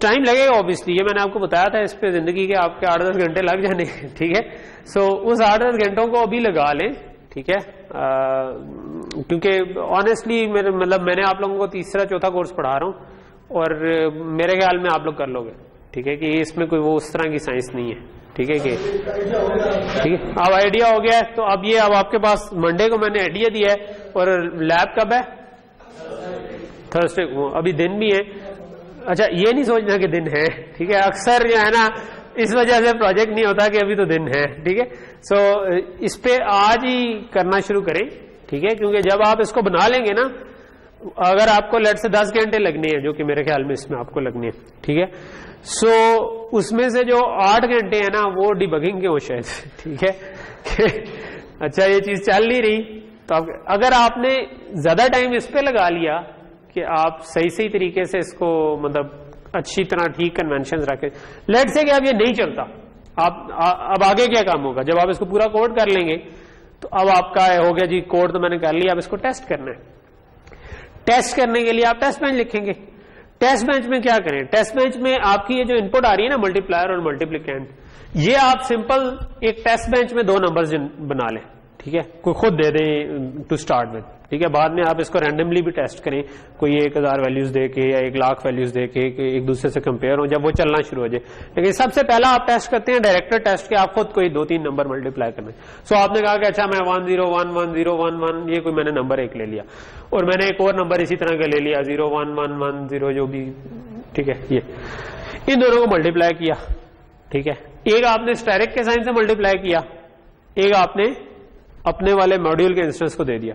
टाइम लगेगा ऑब्वियसली, ये मैंने आपको बताया था, इस पे जिंदगी के आपके 8-10 घंटे लग जाने, ठीक है। सो उस 8-10 घंटों को अभी लगा लें, ठीक है। क्योंकि ऑनेस्टली मैंने आप लोगों को तीसरा चौथा कोर्स पढ़ा रहा हूं और मेरे ख्याल में आप लोग कर लोगे, ठीक है, कि इसमें कोई वो उस तरह की साइंस नहीं है, ठीक है। कि ठीक है, अब आइडिया हो गया है। तो अब ये अब आपके पास मंडे को मैंने आइडिया दिया है और लैब कब है? थर्सडे को। अभी दिन भी है, अच्छा ये नहीं सोचना कि दिन है, ठीक है। अक्सर जो है ना इस वजह से प्रोजेक्ट नहीं होता कि अभी तो दिन है, ठीक है। सो इस पे आज ही करना शुरू करें, ठीक है, क्योंकि जब आप इसको बना लेंगे ना, अगर आपको लेट से 10 घंटे लगने हैं, जो कि मेरे ख्याल में इसमें आपको लगने हैं, ठीक है। सो उसमें से जो 8 घंटे है ना वो डिबगिंग के हो शायद, ठीक है। अच्छा ये चीज चल नहीं रही, तो अगर आपने ज्यादा टाइम इस पे लगा लिया कि आप सही सही तरीके से इसको मतलब अच्छी तरह ठीक कन्वेंशन रखें, लेट से कि अब ये नहीं चलता, अब आगे क्या काम होगा? जब आप इसको पूरा कोड कर लेंगे तो अब आपका हो गया जी, कोड तो मैंने कर लिया, अब इसको टेस्ट करना है। टेस्ट करने के लिए आप टेस्ट बेंच लिखेंगे। टेस्ट बेंच में क्या करें? टेस्ट बेंच में आपकी ये जो इनपुट आ रही है ना, मल्टीप्लायर और मल्टीप्लिकेंट, ये आप सिंपल एक टेस्ट बेंच में 2 नंबर्स बना लें, ठीक है, कोई खुद दे दें टू स्टार्ट विद, ठीक है। बाद में आप इसको रैंडमली भी टेस्ट करें, कोई 1000 वैल्यूज दे के या 1,00,000 वैल्यूज दे के एक दूसरे से कंपेयर हो, जब वो चलना शुरू हो जाए। लेकिन सबसे पहला आप टेस्ट करते हैं डायरेक्टर टेस्ट के, आप खुद कोई 2-3 नंबर मल्टीप्लाई करना है। सो आपने कहा कि अच्छा मैं 10111011 ये कोई मैंने नंबर एक ले लिया और मैंने एक और नंबर इसी तरह का ले लिया 01110 जो भी, ठीक है। ये इन दोनों को मल्टीप्लाई किया, ठीक है। एक आपने स्टैटिक के साइन से मल्टीप्लाई किया, एक आपने अपने वाले मॉड्यूल के इंस्टेंस को दे दिया,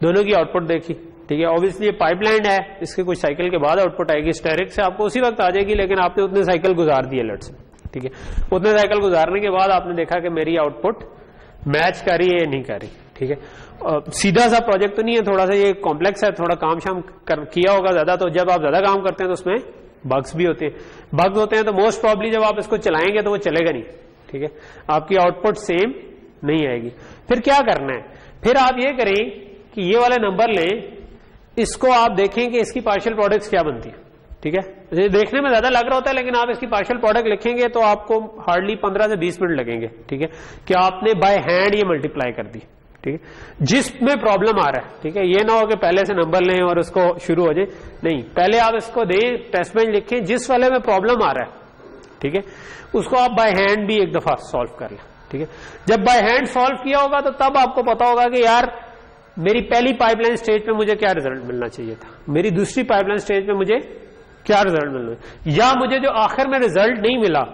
दोनों की आउटपुट देखी, ठीक है। ऑब्वियसली ये पाइपलाइन है, इसके कुछ साइकिल के बाद आउटपुट आएगी, स्टैटिक से आपको उसी वक्त आ जाएगी, लेकिन आपने उतने साइकिल गुजार दिए लेट से, ठीक है। उतने साइकिल गुजारने के बाद आपने देखा कि मेरी आउटपुट मैच कर रही है या नहीं कर रही, ठीक है। सीधा सा प्रोजेक्ट तो नहीं है, थोड़ा सा ये कॉम्प्लेक्स है, थोड़ा काम शाम किया होगा ज्यादा, तो जब आप ज्यादा काम करते हैं तो उसमें बग्स भी होते हैं। बग्स होते हैं तो मोस्ट प्रॉब्ली जब आप इसको चलाएंगे तो वो चलेगा नहीं, ठीक है, आपकी आउटपुट सेम नहीं आएगी। फिर क्या करना है? फिर आप ये करें कि ये वाले नंबर लें, इसको आप देखें कि इसकी पार्शियल प्रोडक्ट्स क्या बनती है, ठीक है। ये देखने में ज्यादा लग रहा होता है, लेकिन आप इसकी पार्शियल प्रोडक्ट लिखेंगे तो आपको हार्डली 15 से 20 मिनट लगेंगे, ठीक है, कि आपने बाय हैंड ये मल्टीप्लाई कर दी, ठीक है। जिसमें प्रॉब्लम आ रहा है, ठीक है, ये ना हो कि पहले से नंबर लें और उसको शुरू हो जाए, नहीं, पहले आप इसको दें, टेस्ट बेंच लिखें, जिस वाले में प्रॉब्लम आ रहा है, ठीक है, उसको आप बाय हैंड भी एक दफा सॉल्व कर लें, ठीक है। जब बाय हैंड सॉल्व किया होगा तो तब आपको पता होगा कि यार मेरी पहली पाइपलाइन स्टेज पे मुझे क्या रिजल्ट मिलना चाहिए था, मेरी दूसरी पाइपलाइन स्टेज पे मुझे क्या रिजल्ट मिलना, या मुझे जो आखिर में रिजल्ट नहीं मिला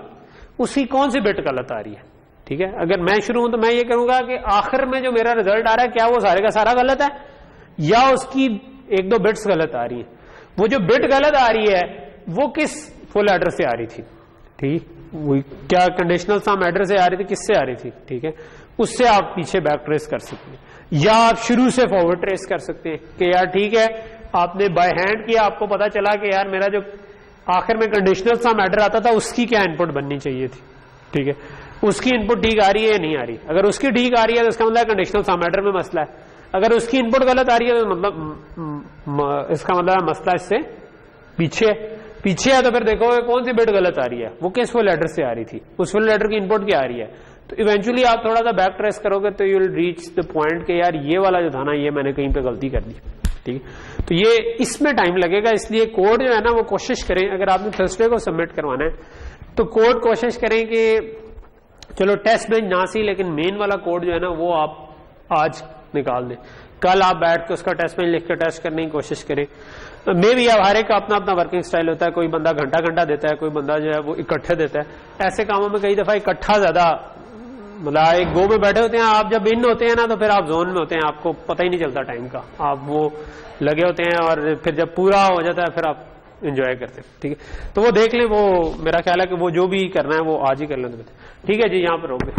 उसकी कौन सी बिट गलत आ रही है, ठीक है। अगर मैं शुरू हूं तो मैं ये करूंगा कि आखिर में जो मेरा रिजल्ट आ रहा है क्या वो सारे का सारा गलत है या उसकी 1-2 बिट्स गलत आ रही है। वो जो बिट गलत आ रही है वो किस फुल एड्रेस से आ रही थी, ठीक, वो क्या कंडीशनल सम एड्रेस से आ रही थी, किससे आ रही थी, ठीक है। उससे आप पीछे बैक ट्रेस कर सकते हैं या आप शुरू से फॉरवर्ड ट्रेस कर सकते हैं कि यार ठीक है, आपने बाय हैंड किया, आपको पता चला कि यार मेरा जो आखिर में कंडीशनल सम एड्रेस आता था उसकी क्या इनपुट बननी चाहिए थी, ठीक है, उसकी इनपुट ठीक आ रही है या नहीं आ रही। अगर उसकी ठीक आ रही है तो इसका मतलब कंडीशनल सम एड्रेस में मसला है, अगर उसकी इनपुट गलत आ रही है तो मतलब इसका मतलब मसला इससे पीछे है तो फिर देखो कौन सी बिट गलत आ रही है, वो किस फुल एडर से आ रही थी, उस फुल एडर की इनपुट क्या आ रही है। तो इवेंचुअली आप थोड़ा सा बैक ट्रेस करोगे तो you will reach the point के यार ये वाला जो था ना ये मैंने कहीं पे गलती कर दी, ठीक है। तो ये इसमें टाइम लगेगा, इसलिए कोड जो है ना वो कोशिश करें, अगर आपने थर्सडे को सबमिट करवाना है तो कोड कोशिश करें कि चलो टेस्ट बेंच ना सी लेकिन मेन वाला कोड जो है ना वो आप आज निकाल दें, कल आप बैठ के उसका टेस्ट बेंच लिख के टेस्ट करने की कोशिश करें। मे भी अब हर एक का अपना अपना वर्किंग स्टाइल होता है, कोई बंदा घंटा देता है, कोई बंदा जो है वो इकट्ठे देता है। ऐसे कामों में कई दफा इकट्ठा ज्यादा, मतलब एक गो में बैठे होते हैं, आप जब इन होते हैं ना तो फिर आप जोन में होते हैं, आपको पता ही नहीं चलता टाइम का, आप वो लगे होते हैं और फिर जब पूरा हो जाता है फिर आप एंजॉय करते हैं, ठीक है। तो वो देख लें, वो मेरा ख्याल है कि वो जो भी करना है वो आज ही कर लें, ठीक है जी। यहाँ पर रोक दें।